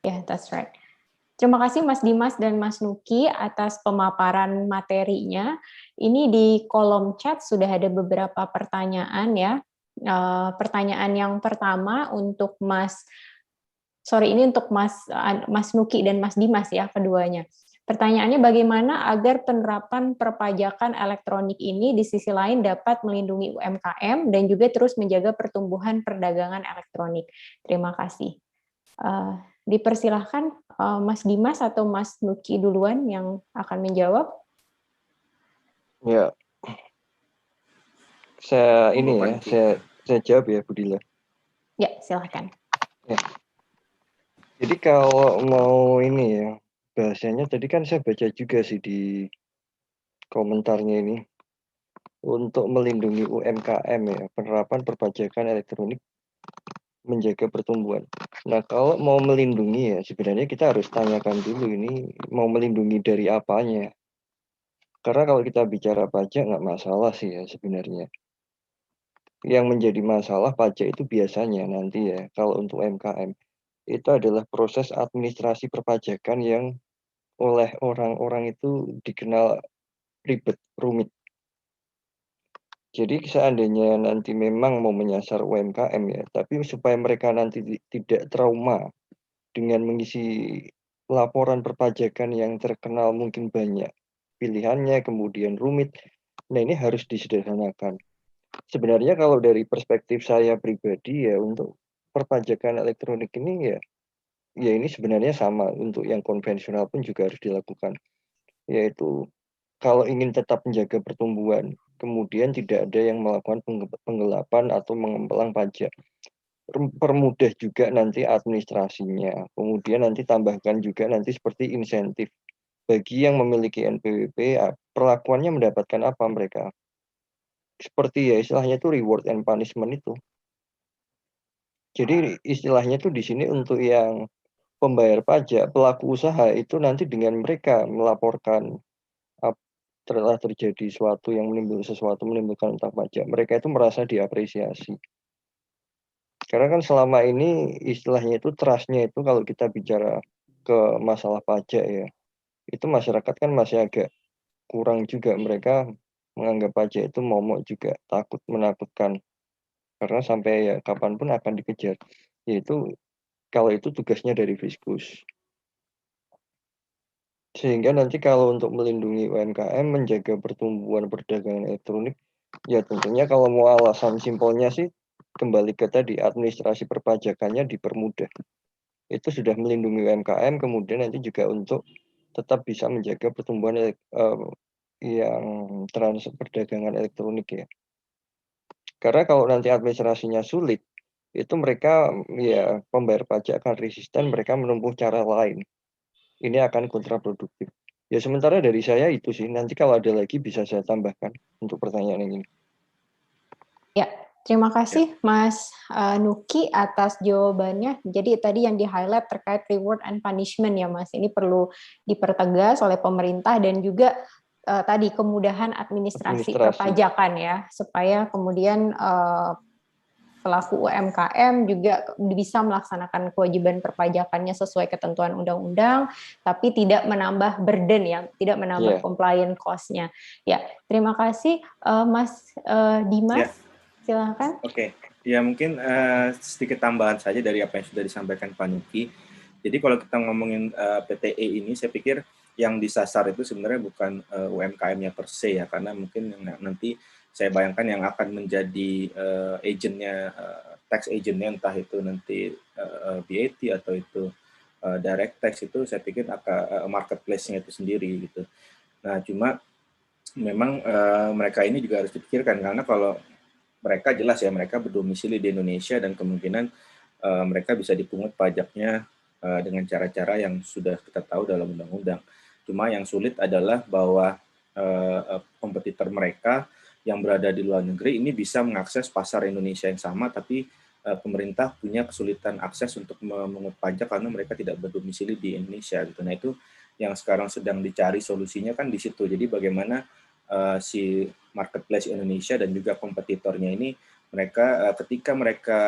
Yeah, that's right. Terima kasih Mas Dimas dan Mas Nuki atas pemaparan materinya. Ini di kolom chat sudah ada beberapa pertanyaan ya. Pertanyaan yang pertama untuk ini untuk Mas Nuki dan Mas Dimas ya, keduanya. Pertanyaannya, bagaimana agar penerapan perpajakan elektronik ini di sisi lain dapat melindungi UMKM dan juga terus menjaga pertumbuhan perdagangan elektronik? Terima kasih. Dipersilahkan Mas Dimas atau Mas Nuki duluan yang akan menjawab. Ya, saya jawab ya, Bu Dila. Ya, silakan. Ya. Jadi kalau mau ini ya, bahasanya tadi kan saya baca juga sih di komentarnya ini, untuk melindungi UMKM ya, penerapan perpajakan elektronik menjaga pertumbuhan. Nah, kalau mau melindungi ya, sebenarnya kita harus tanyakan dulu ini mau melindungi dari apanya. Karena kalau kita bicara pajak nggak masalah sih ya sebenarnya. Yang menjadi masalah pajak itu biasanya nanti ya, kalau untuk UMKM, itu adalah proses administrasi perpajakan yang oleh orang-orang itu dikenal ribet, rumit. Jadi seandainya nanti memang mau menyasar UMKM ya, tapi supaya mereka nanti tidak trauma dengan mengisi laporan perpajakan yang terkenal mungkin banyak pilihannya, kemudian rumit. Nah, ini harus disederhanakan. Sebenarnya kalau dari perspektif saya pribadi ya, untuk perpajakan elektronik ini ya ini sebenarnya sama, untuk yang konvensional pun juga harus dilakukan. Yaitu kalau ingin tetap menjaga pertumbuhan, kemudian tidak ada yang melakukan penggelapan atau mengemplang pajak. Permudah juga nanti administrasinya. Kemudian nanti tambahkan juga nanti seperti insentif. Bagi yang memiliki NPWP, perlakuannya mendapatkan apa mereka? Seperti ya istilahnya itu reward and punishment itu. Jadi istilahnya tuh di sini untuk yang pembayar pajak, pelaku usaha itu nanti dengan mereka melaporkan telah terjadi sesuatu yang menimbulkan utang pajak, mereka itu merasa diapresiasi. Karena kan selama ini istilahnya itu trust-nya itu kalau kita bicara ke masalah pajak ya, itu masyarakat kan masih agak kurang juga, mereka menganggap pajak itu momok juga, menakutkan. Karena sampai ya kapanpun akan dikejar. Yaitu kalau itu tugasnya dari Fiskus. Sehingga nanti kalau untuk melindungi UMKM, menjaga pertumbuhan perdagangan elektronik, ya tentunya kalau mau alasan simpelnya sih, kembali ke tadi, administrasi perpajakannya dipermudah. Itu sudah melindungi UMKM, kemudian nanti juga untuk tetap bisa menjaga pertumbuhan yang perdagangan elektronik ya. Karena kalau nanti administrasinya sulit, itu mereka ya pembayar pajak akan resisten, mereka menempuh cara lain. Ini akan kontraproduktif. Ya sementara dari saya itu sih, nanti kalau ada lagi bisa saya tambahkan untuk pertanyaan ini. Ya, terima kasih Mas Nuki atas jawabannya. Jadi tadi yang di-highlight terkait reward and punishment ya Mas, ini perlu dipertegas oleh pemerintah dan juga tadi kemudahan administrasi perpajakan ya, supaya kemudian pelaku UMKM juga bisa melaksanakan kewajiban perpajakannya sesuai ketentuan undang-undang, tapi tidak menambah burden ya, tidak menambah compliance cost-nya. Ya, terima kasih Mas Dimas. Silakan. Oke, ya mungkin sedikit tambahan saja dari apa yang sudah disampaikan Pak Nuki. Jadi kalau kita ngomongin PTE ini, saya pikir yang disasar itu sebenarnya bukan UMKM-nya per se ya, karena mungkin nanti saya bayangkan yang akan menjadi agentnya, tax agentnya, entah itu nanti VAT atau itu direct tax, itu saya pikir akan marketplace-nya itu sendiri gitu. Nah, cuma memang mereka ini juga harus dipikirkan, karena kalau mereka jelas ya, mereka berdomisili di Indonesia dan kemungkinan mereka bisa dipungut pajaknya dengan cara-cara yang sudah kita tahu dalam undang-undang. Cuma yang sulit adalah bahwa kompetitor mereka yang berada di luar negeri ini bisa mengakses pasar Indonesia yang sama, tapi pemerintah punya kesulitan akses untuk memungut pajak karena mereka tidak berdomisili di Indonesia gitu. Nah, itu yang sekarang sedang dicari solusinya kan di situ. Jadi bagaimana si marketplace Indonesia dan juga kompetitornya ini mereka ketika mereka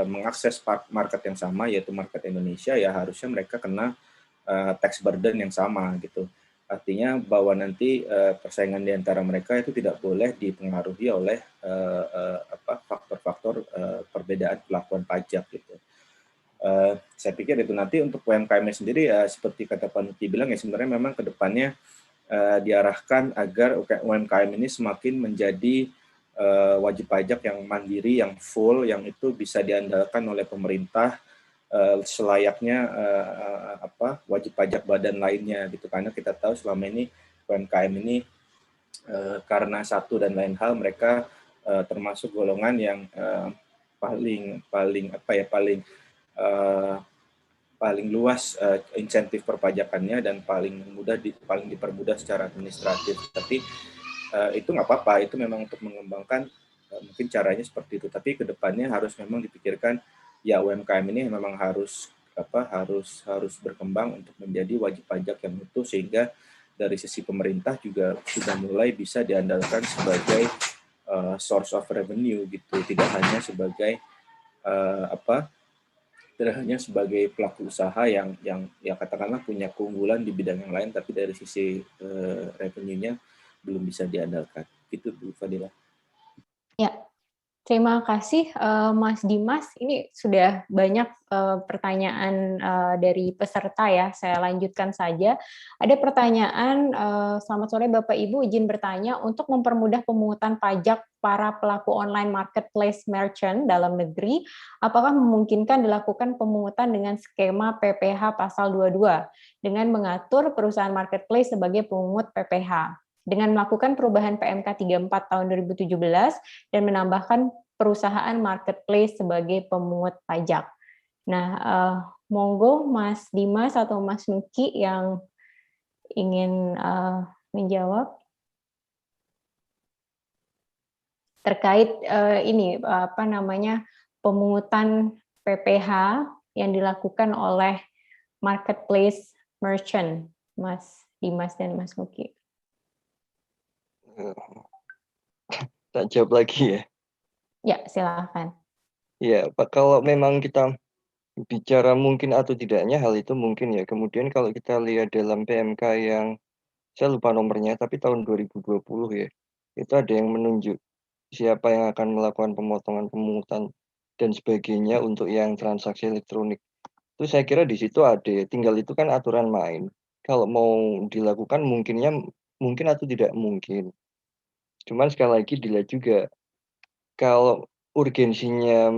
mengakses market yang sama, yaitu market Indonesia, ya harusnya mereka kena tax burden yang sama gitu. Artinya bahwa nanti persaingan di antara mereka itu tidak boleh dipengaruhi oleh faktor-faktor perbedaan pelakuan pajak gitu. Saya pikir itu nanti untuk UMKM sendiri ya seperti kata Pak Nuki bilang ya, sebenarnya memang ke depannya diarahkan agar UMKM ini semakin menjadi wajib pajak yang mandiri, yang full, yang itu bisa diandalkan oleh pemerintah selayaknya wajib pajak badan lainnya gitu. Karena kita tahu selama ini UMKM ini karena satu dan lain hal mereka termasuk golongan yang paling luas insentif perpajakannya dan paling dipermudah secara administratif. Tapi itu nggak apa-apa, itu memang untuk mengembangkan mungkin caranya seperti itu. Tapi kedepannya harus memang dipikirkan ya, UMKM ini memang harus berkembang untuk menjadi wajib pajak yang utuh, sehingga dari sisi pemerintah juga sudah mulai bisa diandalkan sebagai source of revenue gitu, tidak hanya sebagai pelaku usaha yang katakanlah punya keunggulan di bidang yang lain, tapi dari sisi revenue-nya belum bisa diandalkan. Gitu Bu Fadila. Ya, terima kasih Mas Dimas. Ini sudah banyak pertanyaan dari peserta ya. Saya lanjutkan saja. Ada pertanyaan, selamat sore Bapak Ibu, izin bertanya, untuk mempermudah pemungutan pajak para pelaku online marketplace merchant dalam negeri, apakah memungkinkan dilakukan pemungutan dengan skema PPh pasal 22 dengan mengatur perusahaan marketplace sebagai pemungut PPh? Dengan melakukan perubahan PMK 34 tahun 2017 dan menambahkan perusahaan marketplace sebagai pemungut pajak. Nah, monggo Mas Dimas atau Mas Nuki yang ingin menjawab terkait ini pemungutan PPh yang dilakukan oleh marketplace merchant, Mas Dimas dan Mas Nuki. Tak jawab lagi ya? Ya, silakan. Ya, kalau memang kita bicara mungkin atau tidaknya, hal itu mungkin ya. Kemudian kalau kita lihat dalam PMK yang, saya lupa nomornya, tapi tahun 2020 ya, itu ada yang menunjuk siapa yang akan melakukan pemotongan pemungutan dan sebagainya untuk yang transaksi elektronik. Itu saya kira di situ ada, tinggal itu kan aturan main. kalau mau dilakukan mungkin atau tidak mungkin. Cuman sekali lagi dilihat juga, kalau urgensinya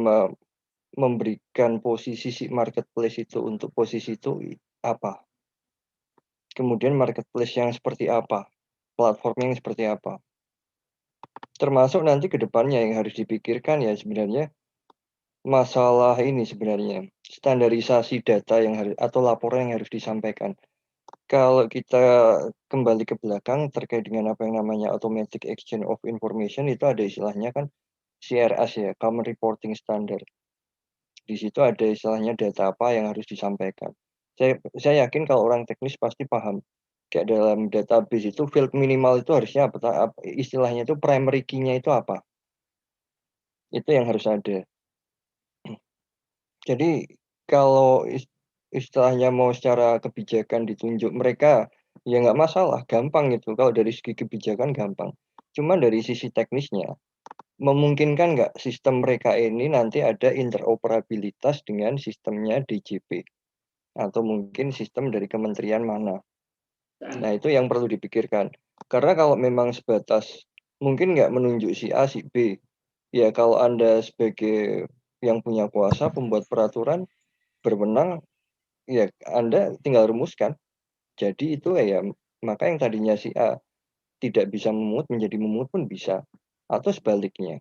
memberikan posisi si marketplace itu untuk posisi itu apa? Kemudian marketplace yang seperti apa? Platformnya yang seperti apa? Termasuk nanti ke depannya yang harus dipikirkan ya sebenarnya masalah ini sebenarnya, standarisasi data yang harus atau laporan yang harus disampaikan. Kalau kita kembali ke belakang terkait dengan apa yang namanya Automatic Exchange of Information, itu ada istilahnya kan CRS ya, Common Reporting Standard. Di situ ada istilahnya data apa yang harus disampaikan. Saya yakin kalau orang teknis pasti paham. Kayak dalam database itu field minimal itu harusnya apa, istilahnya itu primary key-nya itu apa. Itu yang harus ada. Jadi kalau istilahnya mau secara kebijakan ditunjuk mereka, ya nggak masalah, gampang gitu. Kalau dari segi kebijakan gampang. Cuma dari sisi teknisnya, memungkinkan nggak sistem mereka ini nanti ada interoperabilitas dengan sistemnya DJP atau mungkin sistem dari kementerian mana. Nah itu yang perlu dipikirkan. Karena kalau memang sebatas mungkin nggak menunjuk si A, si B, ya kalau Anda sebagai yang punya kuasa pembuat peraturan berwenang, ya Anda tinggal rumuskan. Jadi itu ya maka yang tadinya si A tidak bisa memungut menjadi memungut pun bisa. Atau sebaliknya.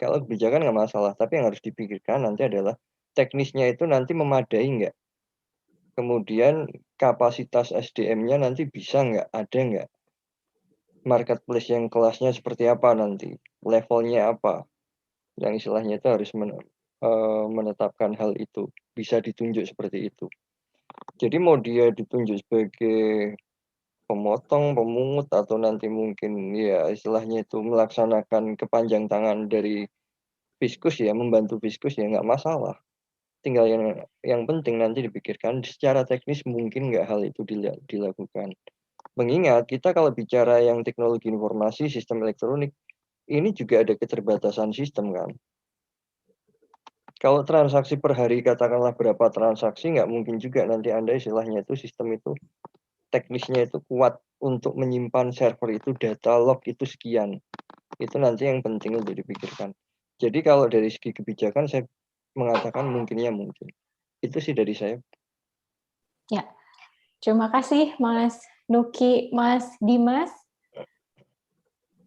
Kalau kebijakan nggak masalah, tapi yang harus dipikirkan nanti adalah teknisnya itu nanti memadai nggak. Kemudian kapasitas SDM-nya nanti bisa nggak, ada nggak. Marketplace yang kelasnya seperti apa nanti, levelnya apa. Yang istilahnya itu harus menetapkan hal itu. Bisa ditunjuk seperti itu. Jadi mau dia ditunjuk sebagai pemotong, pemungut, atau nanti mungkin ya istilahnya itu melaksanakan kepanjang tangan dari fiskus ya, membantu fiskus ya nggak masalah. Tinggal yang penting nanti dipikirkan secara teknis mungkin nggak hal itu dilakukan. Mengingat kita kalau bicara yang teknologi informasi, sistem elektronik, ini juga ada keterbatasan sistem kan. Kalau transaksi per hari katakanlah berapa transaksi, nggak mungkin juga nanti Anda istilahnya itu sistem itu teknisnya itu kuat untuk menyimpan server itu data log itu sekian. Itu nanti yang penting untuk dipikirkan. Jadi kalau dari segi kebijakan saya mengatakan mungkinnya mungkin. Itu sih dari saya. Ya, terima kasih Mas Nuki, Mas Dimas.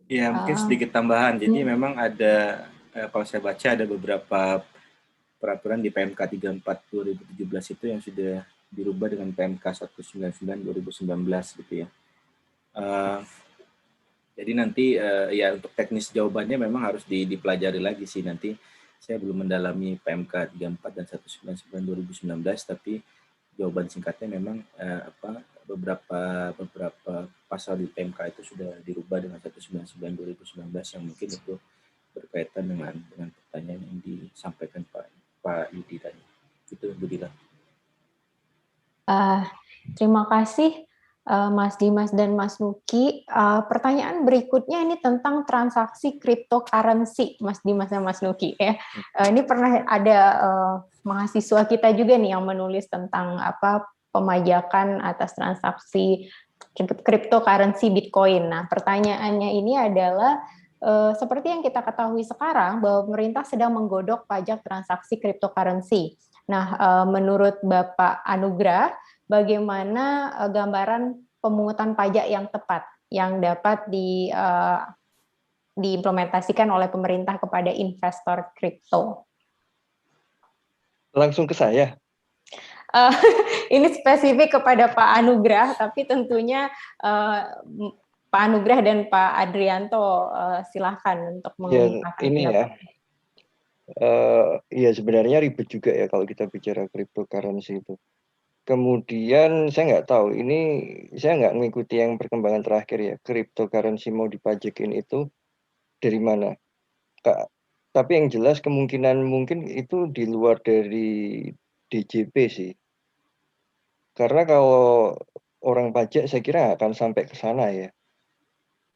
Ya, mungkin sedikit tambahan. Jadi memang ada, kalau saya baca ada beberapa peraturan di PMK 34 2017 itu yang sudah dirubah dengan PMK 199 2019 gitu ya. Jadi nanti ya untuk teknis jawabannya memang harus dipelajari lagi sih nanti. Saya belum mendalami PMK 34 dan 199 2019, tapi jawaban singkatnya memang beberapa pasal di PMK itu sudah dirubah dengan 199 2019 yang mungkin itu berkaitan dengan pertanyaan yang disampaikan Pak Yudi tadi. Itu Bu Dila. Terima kasih Mas Dimas dan Mas Nuki. Pertanyaan berikutnya ini tentang transaksi cryptocurrency, Mas Dimas dan Mas Nuki ya. Ini pernah ada mahasiswa kita juga nih yang menulis tentang pemajakan atas transaksi cryptocurrency Bitcoin. Nah, pertanyaannya ini adalah seperti yang kita ketahui sekarang bahwa pemerintah sedang menggodok pajak transaksi cryptocurrency. Nah, menurut Bapak Anugrah, bagaimana gambaran pemungutan pajak yang tepat yang dapat diimplementasikan oleh pemerintah kepada investor kripto? Langsung ke saya. Ini spesifik kepada Pak Anugrah, tapi tentunya Pak Anugrah dan Pak Adrianto silahkan untuk mengungkapkan pendapat. Ya sebenarnya ribet juga ya kalau kita bicara cryptocurrency itu. Kemudian saya nggak tahu, ini saya nggak mengikuti yang perkembangan terakhir ya, cryptocurrency mau dipajakin itu dari mana. Tapi yang jelas kemungkinan mungkin itu di luar dari DJP sih. Karena kalau orang pajak saya kira nggak akan sampai ke sana ya.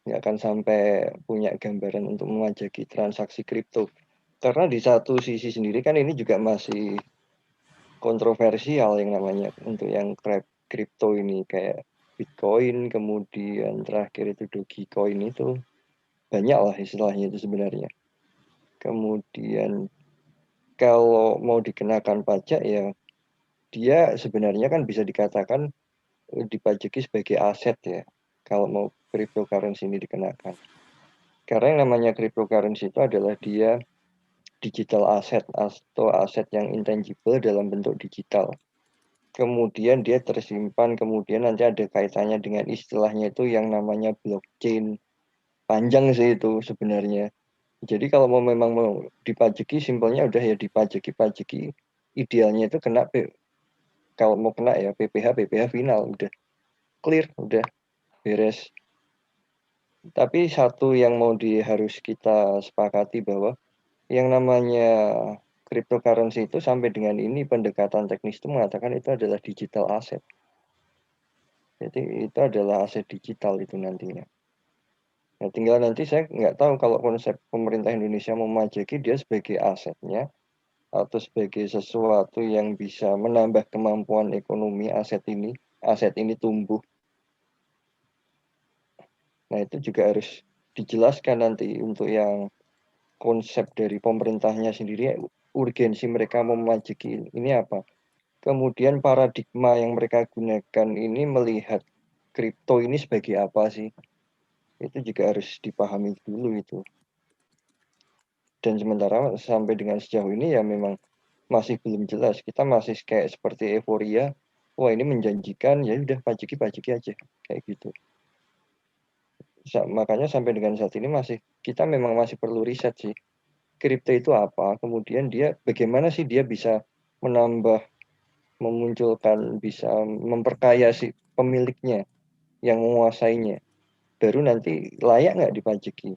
Nggak akan sampai punya gambaran untuk memajaki transaksi kripto. Karena di satu sisi sendiri kan ini juga masih kontroversial yang namanya untuk yang kripto ini kayak Bitcoin, kemudian terakhir itu Dogecoin itu banyak lah istilahnya itu sebenarnya. Kemudian kalau mau dikenakan pajak ya dia sebenarnya kan bisa dikatakan dipajaki sebagai aset ya kalau mau cryptocurrency ini dikenakan. Karena yang namanya cryptocurrency itu adalah dia digital asset atau aset yang intangible dalam bentuk digital. Kemudian dia tersimpan, kemudian nanti ada kaitannya dengan istilahnya itu yang namanya blockchain. Panjang sih itu sebenarnya. Jadi kalau memang mau dipajaki, simpelnya udah ya dipajaki. Idealnya itu kena, kalau mau kena ya PPh final, udah clear, udah beres. Tapi satu yang harus kita sepakati bahwa yang namanya cryptocurrency itu sampai dengan ini pendekatan teknis itu mengatakan itu adalah digital asset. Jadi itu adalah aset digital itu nantinya. Nah, tinggal nanti saya nggak tahu kalau konsep pemerintah Indonesia memajaki dia sebagai asetnya atau sebagai sesuatu yang bisa menambah kemampuan ekonomi aset ini tumbuh. Nah, itu juga harus dijelaskan nanti untuk yang konsep dari pemerintahnya sendiri, urgensi mereka memajaki ini apa. Kemudian paradigma yang mereka gunakan ini melihat kripto ini sebagai apa sih? Itu juga harus dipahami dulu itu. Dan sementara sampai dengan sejauh ini ya memang masih belum jelas. Kita masih kayak seperti euforia, wah ini menjanjikan, ya udah pajaki aja, kayak gitu. Makanya sampai dengan saat ini kita memang masih perlu riset sih. Kripto itu apa, kemudian dia bagaimana sih dia bisa menambah, memunculkan, bisa memperkaya si pemiliknya yang menguasainya. Baru nanti layak nggak dipajaki.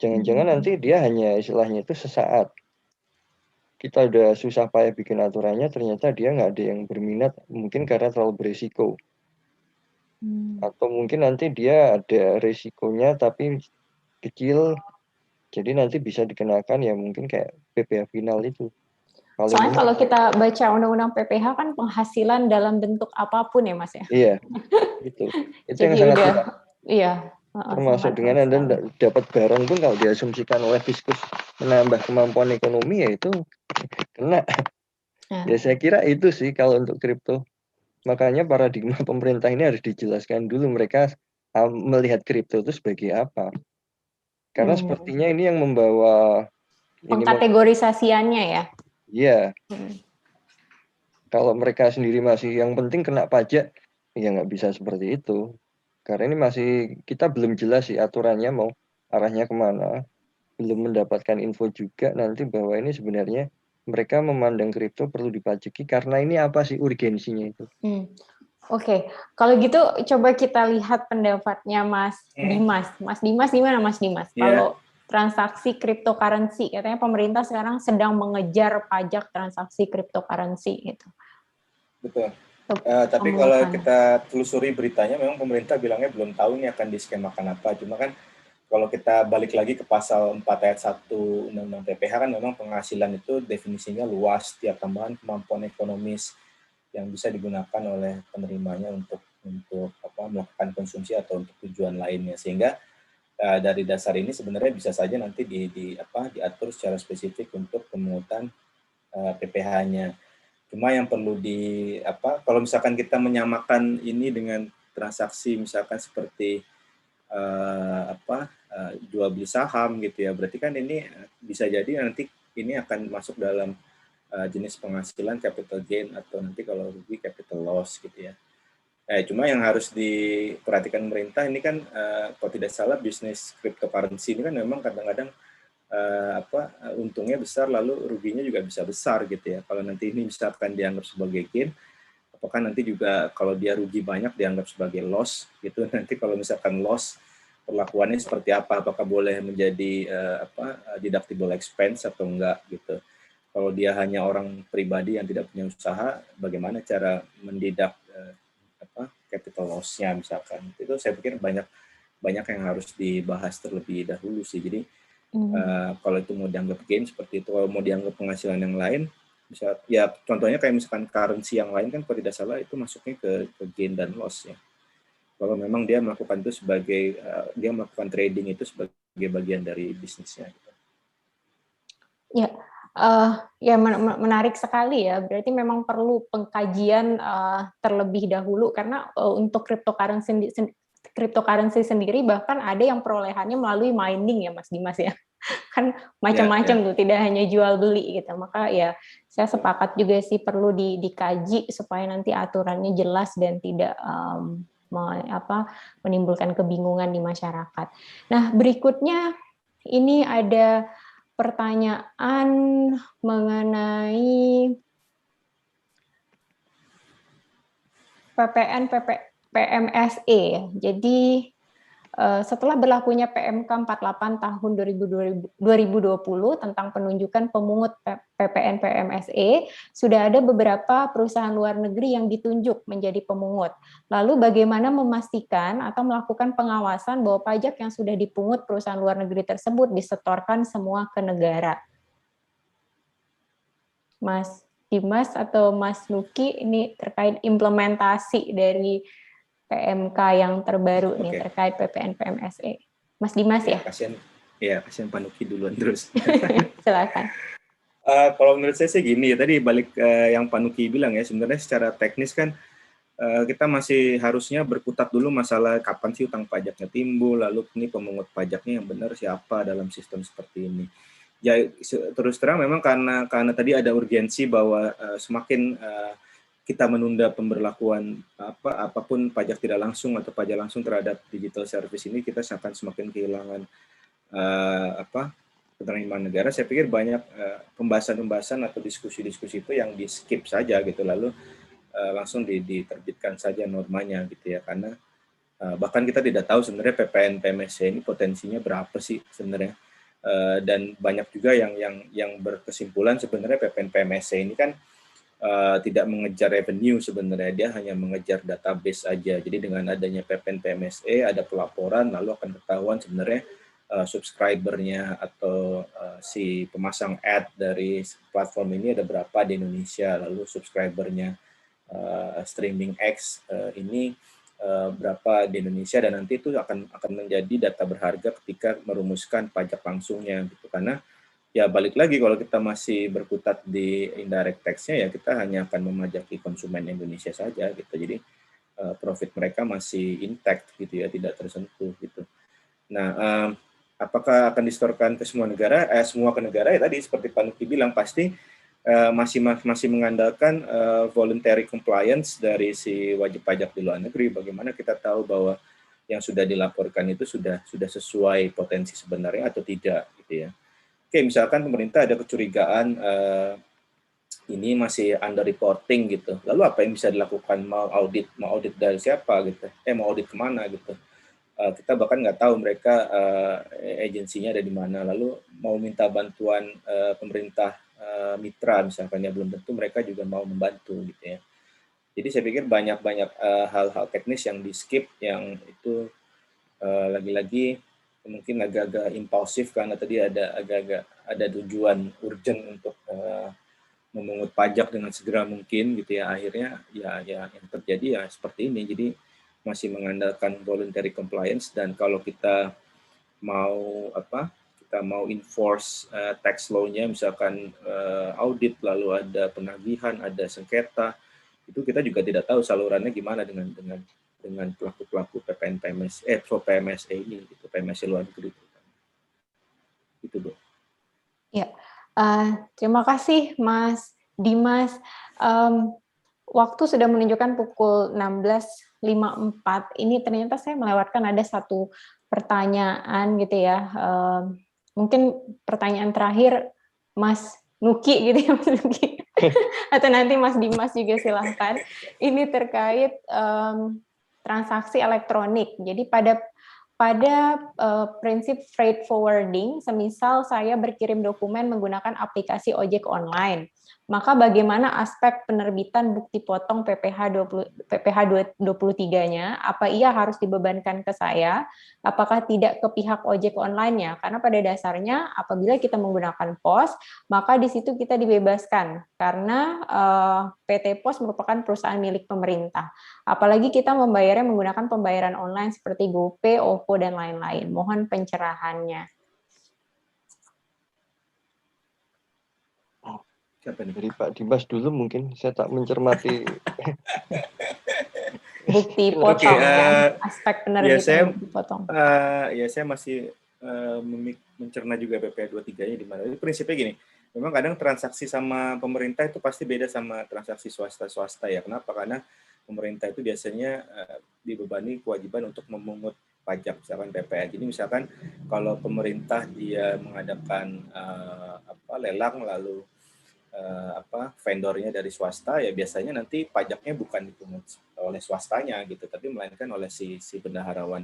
Jangan-jangan nanti dia hanya istilahnya itu sesaat. Kita udah susah payah bikin aturannya, ternyata dia nggak ada yang berminat, mungkin karena terlalu berisiko. Atau mungkin nanti dia ada risikonya tapi kecil, jadi nanti bisa dikenakan ya mungkin kayak PPh final itu. Soalnya kalau kita baca undang-undang PPh kan penghasilan dalam bentuk apapun ya Mas ya. Iya, itu yang sangat luas. Iya. Termasuk dengan Anda dapat barang pun kalau diasumsikan oleh Fiskus menambah kemampuan ekonomi ya itu kena. Ya saya kira itu sih kalau untuk kripto. Makanya paradigma pemerintah ini harus dijelaskan dulu mereka melihat kripto itu sebagai apa. Karena sepertinya ini yang membawa pengkategorisasiannya ya. Iya. Kalau mereka sendiri masih yang penting kena pajak, ya nggak bisa seperti itu. Karena ini kita belum jelas sih aturannya mau arahnya kemana. Belum mendapatkan info juga nanti bahwa ini sebenarnya mereka memandang kripto perlu dipajaki karena ini apa sih urgensinya itu. Oke, kalau gitu coba kita lihat pendapatnya Mas Dimas. Mas Dimas gimana Mas Dimas? Kalau transaksi cryptocurrency, katanya pemerintah sekarang sedang mengejar pajak transaksi cryptocurrency gitu. Betul. Tapi kalau kita telusuri beritanya, memang pemerintah bilangnya belum tahu ini akan diskemakan apa. Cuma kan kalau kita balik lagi ke pasal 4 ayat 1 Undang-Undang PPh kan memang penghasilan itu definisinya luas, tiap tambahan kemampuan ekonomis yang bisa digunakan oleh penerimanya untuk melakukan konsumsi atau untuk tujuan lainnya. Sehingga dari dasar ini sebenarnya bisa saja nanti diatur secara spesifik untuk pemungutan PPh-nya. Cuma yang perlu kalau misalkan kita menyamakan ini dengan transaksi misalkan seperti jual beli saham gitu ya, berarti kan ini bisa jadi nanti ini akan masuk dalam jenis penghasilan capital gain atau nanti kalau rugi capital loss gitu ya. Cuma yang harus diperhatikan pemerintah ini kan kalau tidak salah bisnis cryptocurrency ini kan memang kadang-kadang untungnya besar lalu ruginya juga bisa besar gitu ya. Kalau nanti ini misalkan dianggap sebagai gain, apakah nanti juga kalau dia rugi banyak dianggap sebagai loss gitu. Nanti kalau misalkan loss perlakuannya seperti apa? Apakah boleh menjadi deductible expense atau enggak gitu. Kalau dia hanya orang pribadi yang tidak punya usaha, bagaimana cara mendidak capital loss-nya misalkan. Itu saya pikir banyak yang harus dibahas terlebih dahulu sih. Jadi kalau itu mau dianggap gain seperti itu, kalau mau dianggap penghasilan yang lain, Bisa ya contohnya kayak misalkan currency yang lain kan kalau tidak salah itu masuknya ke gain dan loss ya. Kalau memang dia melakukan itu sebagai dia melakukan trading itu sebagai bagian dari bisnisnya. Ya, ya menarik sekali ya. Berarti memang perlu pengkajian terlebih dahulu karena untuk cryptocurrency sendiri bahkan ada yang perolehannya melalui mining ya Mas Dimas ya. Kan macam-macam tuh, tidak hanya jual beli gitu. Maka ya saya sepakat juga sih perlu dikaji supaya nanti aturannya jelas dan tidak menimbulkan kebingungan di masyarakat. Nah, berikutnya ini ada pertanyaan mengenai PMSE. Jadi setelah berlakunya PMK 48 tahun 2020 tentang penunjukan pemungut PPN PMSE, sudah ada beberapa perusahaan luar negeri yang ditunjuk menjadi pemungut. Lalu bagaimana memastikan atau melakukan pengawasan bahwa pajak yang sudah dipungut perusahaan luar negeri tersebut disetorkan semua ke negara? Mas Dimas atau Mas Nuki, ini terkait implementasi dari PMK yang terbaru nih terkait PPN PMSE. Mas Dimas ya? Kasihan Pak Nuki duluan terus. Silakan. Kalau menurut saya sih gini, tadi balik yang Pak Nuki bilang ya, sebenarnya secara teknis kan kita masih harusnya berkutat dulu masalah kapan sih utang pajaknya timbul, lalu ini pemungut pajaknya yang benar siapa dalam sistem seperti ini. Ya terus terang memang karena tadi ada urgensi bahwa semakin kita menunda pemberlakuan apapun pajak tidak langsung atau pajak langsung terhadap digital service ini, kita akan semakin kehilangan penerimaan negara. Saya pikir banyak pembahasan atau diskusi-diskusi itu yang di skip saja gitu, lalu langsung diterbitkan saja normanya gitu ya, karena bahkan kita tidak tahu sebenarnya PPN PMSE ini potensinya berapa sih sebenarnya, dan banyak juga yang berkesimpulan sebenarnya PPN PMSE ini kan tidak mengejar revenue sebenarnya, dia hanya mengejar database aja. Jadi dengan adanya PPN PMSE ada pelaporan, lalu akan ketahuan sebenarnya subscribernya atau si pemasang ad dari platform ini ada berapa di Indonesia, lalu subscribernya streaming X ini berapa di Indonesia, dan nanti itu akan menjadi data berharga ketika merumuskan pajak langsungnya gitu. Karena ya balik lagi, kalau kita masih berkutat di indirect tax-nya ya kita hanya akan memajaki konsumen Indonesia saja gitu. Jadi profit mereka masih intact gitu ya, tidak tersentuh gitu. Nah, apakah akan distorkan ke semua negara? Semua ke negara ya tadi seperti Pak Nuki bilang, pasti masih mengandalkan voluntary compliance dari si wajib pajak di luar negeri. Bagaimana kita tahu bahwa yang sudah dilaporkan itu sudah sesuai potensi sebenarnya atau tidak gitu ya. Oke, misalkan pemerintah ada kecurigaan ini masih under reporting gitu. Lalu apa yang bisa dilakukan? Mau audit dari siapa gitu? Mau audit kemana gitu? Kita bahkan nggak tahu mereka agensinya ada di mana. Lalu mau minta bantuan pemerintah mitra misalkan, ya belum tentu mereka juga mau membantu gitu ya. Jadi saya pikir banyak hal-hal teknis yang di skip, yang itu lagi-lagi mungkin agak-agak impulsif karena tadi ada tujuan urgent untuk memungut pajak dengan segera mungkin gitu ya. Akhirnya ya yang terjadi ya seperti ini. Jadi masih mengandalkan voluntary compliance, dan kalau kita mau enforce tax law-nya, misalkan audit, lalu ada penagihan, ada sengketa, itu kita juga tidak tahu salurannya gimana dengan pelaku-pelaku PPN PMSE ini gitu, PMSE luar negeri itu Bu. Ya, terima kasih Mas Dimas. Waktu sudah menunjukkan pukul 16.54. Ini ternyata saya melewatkan ada satu pertanyaan gitu ya. Mungkin pertanyaan terakhir Mas Nuki gitu ya, Mas Nuki. Atau nanti Mas Dimas juga silahkan. Ini terkait transaksi elektronik. Jadi pada prinsip freight forwarding, semisal saya berkirim dokumen menggunakan aplikasi ojek online. Maka bagaimana aspek penerbitan bukti potong PPh 23-nya? Apa ia harus dibebankan ke saya? Apakah tidak ke pihak ojek online-nya? Karena pada dasarnya apabila kita menggunakan POS, maka di situ kita dibebaskan karena PT POS merupakan perusahaan milik pemerintah. Apalagi kita membayarnya menggunakan pembayaran online seperti GoPay, OVO, dan lain-lain. Mohon pencerahannya. Siapa nih? Dari Pak Dimas dulu mungkin, saya tak mencermati. Bukti Oke, potong ya, aspek penerbitan bukti potong. Ya saya masih mencerna juga PPh 23-nya di mana. Prinsipnya gini, memang kadang transaksi sama pemerintah itu pasti beda sama transaksi swasta ya. Kenapa? Karena pemerintah itu biasanya dibebani kewajiban untuk memungut pajak, misalkan PPh. Jadi misalkan kalau pemerintah dia mengadakan lelang lalu vendornya dari swasta, ya biasanya nanti pajaknya bukan dipungut oleh swastanya gitu, tapi melainkan oleh si bendaharawan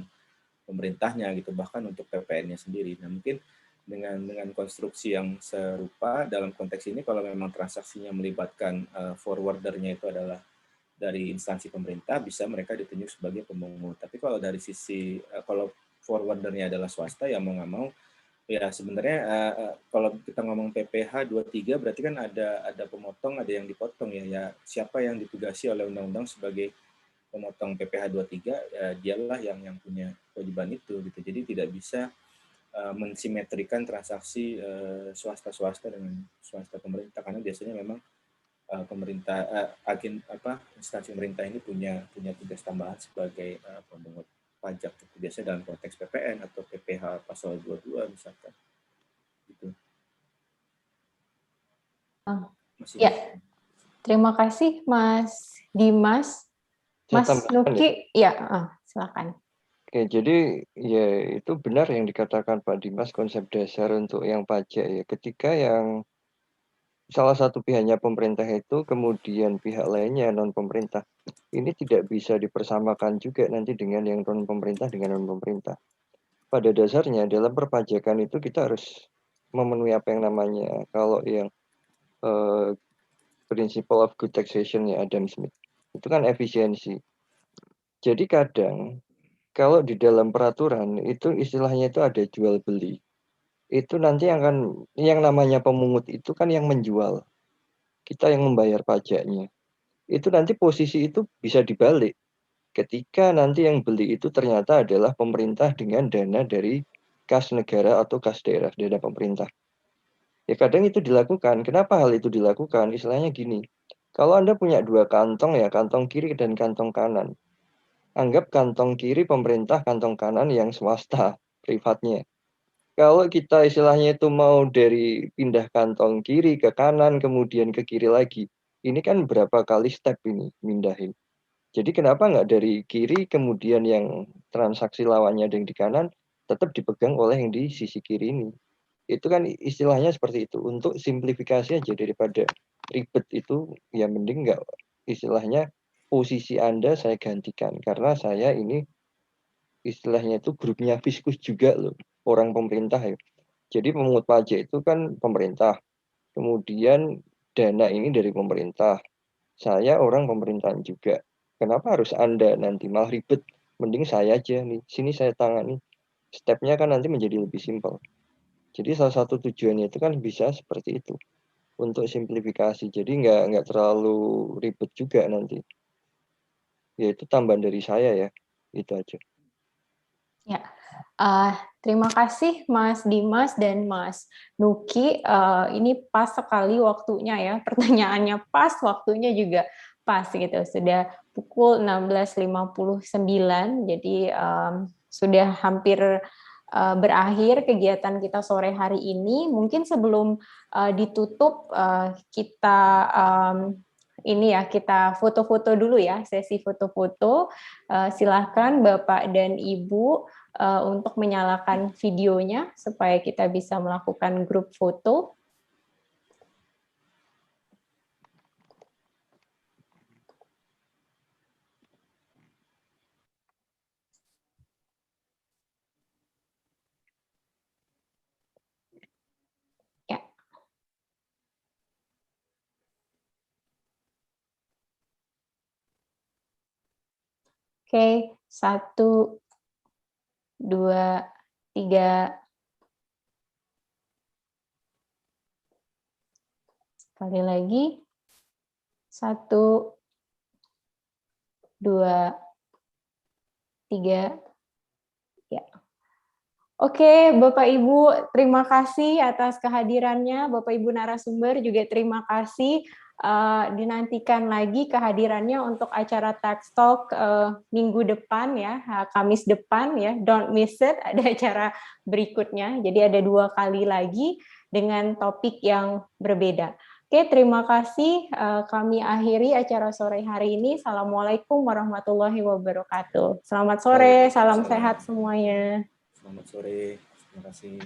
pemerintahnya gitu, bahkan untuk PPN-nya sendiri. Nah mungkin dengan konstruksi yang serupa dalam konteks ini, kalau memang transaksinya melibatkan forwardernya itu adalah dari instansi pemerintah, bisa mereka ditunjuk sebagai pemungut. Tapi kalau dari sisi kalau forwardernya adalah swasta, ya mau nggak mau ya sebenarnya kalau kita ngomong PPh 23 berarti kan ada pemotong, ada yang dipotong ya. Ya siapa yang ditugasi oleh undang-undang sebagai pemotong PPh 23 ya, dialah yang punya kewajiban itu gitu. Jadi tidak bisa mensimetrikan transaksi swasta dengan swasta pemerintah, karena biasanya memang pemerintah instansi pemerintah ini punya tugas tambahan sebagai pemungut pajak gitu. Biasanya dalam konteks PPN atau PPh pasal 22 misalkan gitu. Ya, terima kasih Mas Dimas. Mas Nuki, ya silakan. Oke, jadi ya itu benar yang dikatakan Pak Dimas, konsep dasar untuk yang pajak ya. Ketika yang salah satu pihaknya pemerintah itu, kemudian pihak lainnya non-pemerintah, ini tidak bisa dipersamakan juga nanti dengan yang non-pemerintah dengan non-pemerintah. Pada dasarnya dalam perpajakan itu kita harus memenuhi apa yang namanya, kalau yang principle of good taxation ya Adam Smith, itu kan efisiensi. Jadi kadang kalau di dalam peraturan itu istilahnya itu ada jual beli. Itu nanti akan yang namanya pemungut itu kan yang menjual. Kita yang membayar pajaknya. Itu nanti posisi itu bisa dibalik. Ketika nanti yang beli itu ternyata adalah pemerintah dengan dana dari kas negara atau kas daerah, dana pemerintah. Ya kadang itu dilakukan. Kenapa hal itu dilakukan? Istilahnya gini. Kalau Anda punya dua kantong ya, kantong kiri dan kantong kanan. Anggap kantong kiri pemerintah, kantong kanan yang swasta, privatnya. Kalau kita istilahnya itu mau dari pindah kantong kiri ke kanan, kemudian ke kiri lagi. Ini kan berapa kali step ini, mindahin. Jadi kenapa nggak dari kiri, kemudian yang transaksi lawannya yang di kanan, tetap dipegang oleh yang di sisi kiri ini. Itu kan istilahnya seperti itu. Untuk simplifikasi aja daripada ribet itu, ya mending nggak, istilahnya posisi Anda saya gantikan. Karena saya ini istilahnya itu grupnya fiskus juga loh, orang pemerintah ya. Jadi pemungut pajak itu kan pemerintah. Kemudian dana ini dari pemerintah. Saya orang pemerintahan juga. Kenapa harus Anda nanti malah ribet? Mending saya aja nih. Sini saya tangani. Stepnya kan nanti menjadi lebih simpel. Jadi salah satu tujuannya itu kan bisa seperti itu. Untuk simplifikasi. Jadi nggak terlalu ribet juga nanti. Ya itu tambahan dari saya ya. Itu aja. Ya, terima kasih Mas Dimas dan Mas Nuki. Ini pas sekali waktunya ya, pertanyaannya pas, waktunya juga pas gitu. Sudah pukul 16.59, jadi sudah hampir berakhir kegiatan kita sore hari ini. Mungkin sebelum ditutup, kita ini ya, kita foto-foto dulu ya, sesi foto-foto. Silahkan Bapak dan Ibu untuk menyalakan videonya supaya kita bisa melakukan grup foto. Ya. Oke, 1, 2, 3. Sekali lagi. 1, 2, 3. Ya. Oke, Bapak Ibu, terima kasih atas kehadirannya. Bapak Ibu narasumber juga terima kasih. Dinantikan lagi kehadirannya untuk acara Tax Talk minggu depan ya, Kamis depan ya. Don't miss it, ada acara berikutnya. Jadi ada 2 kali lagi dengan topik yang berbeda. Oke, terima kasih. Kami akhiri acara sore hari ini. Assalamualaikum warahmatullahi wabarakatuh. Selamat sore, salam sehat semuanya. Selamat sore, terima kasih.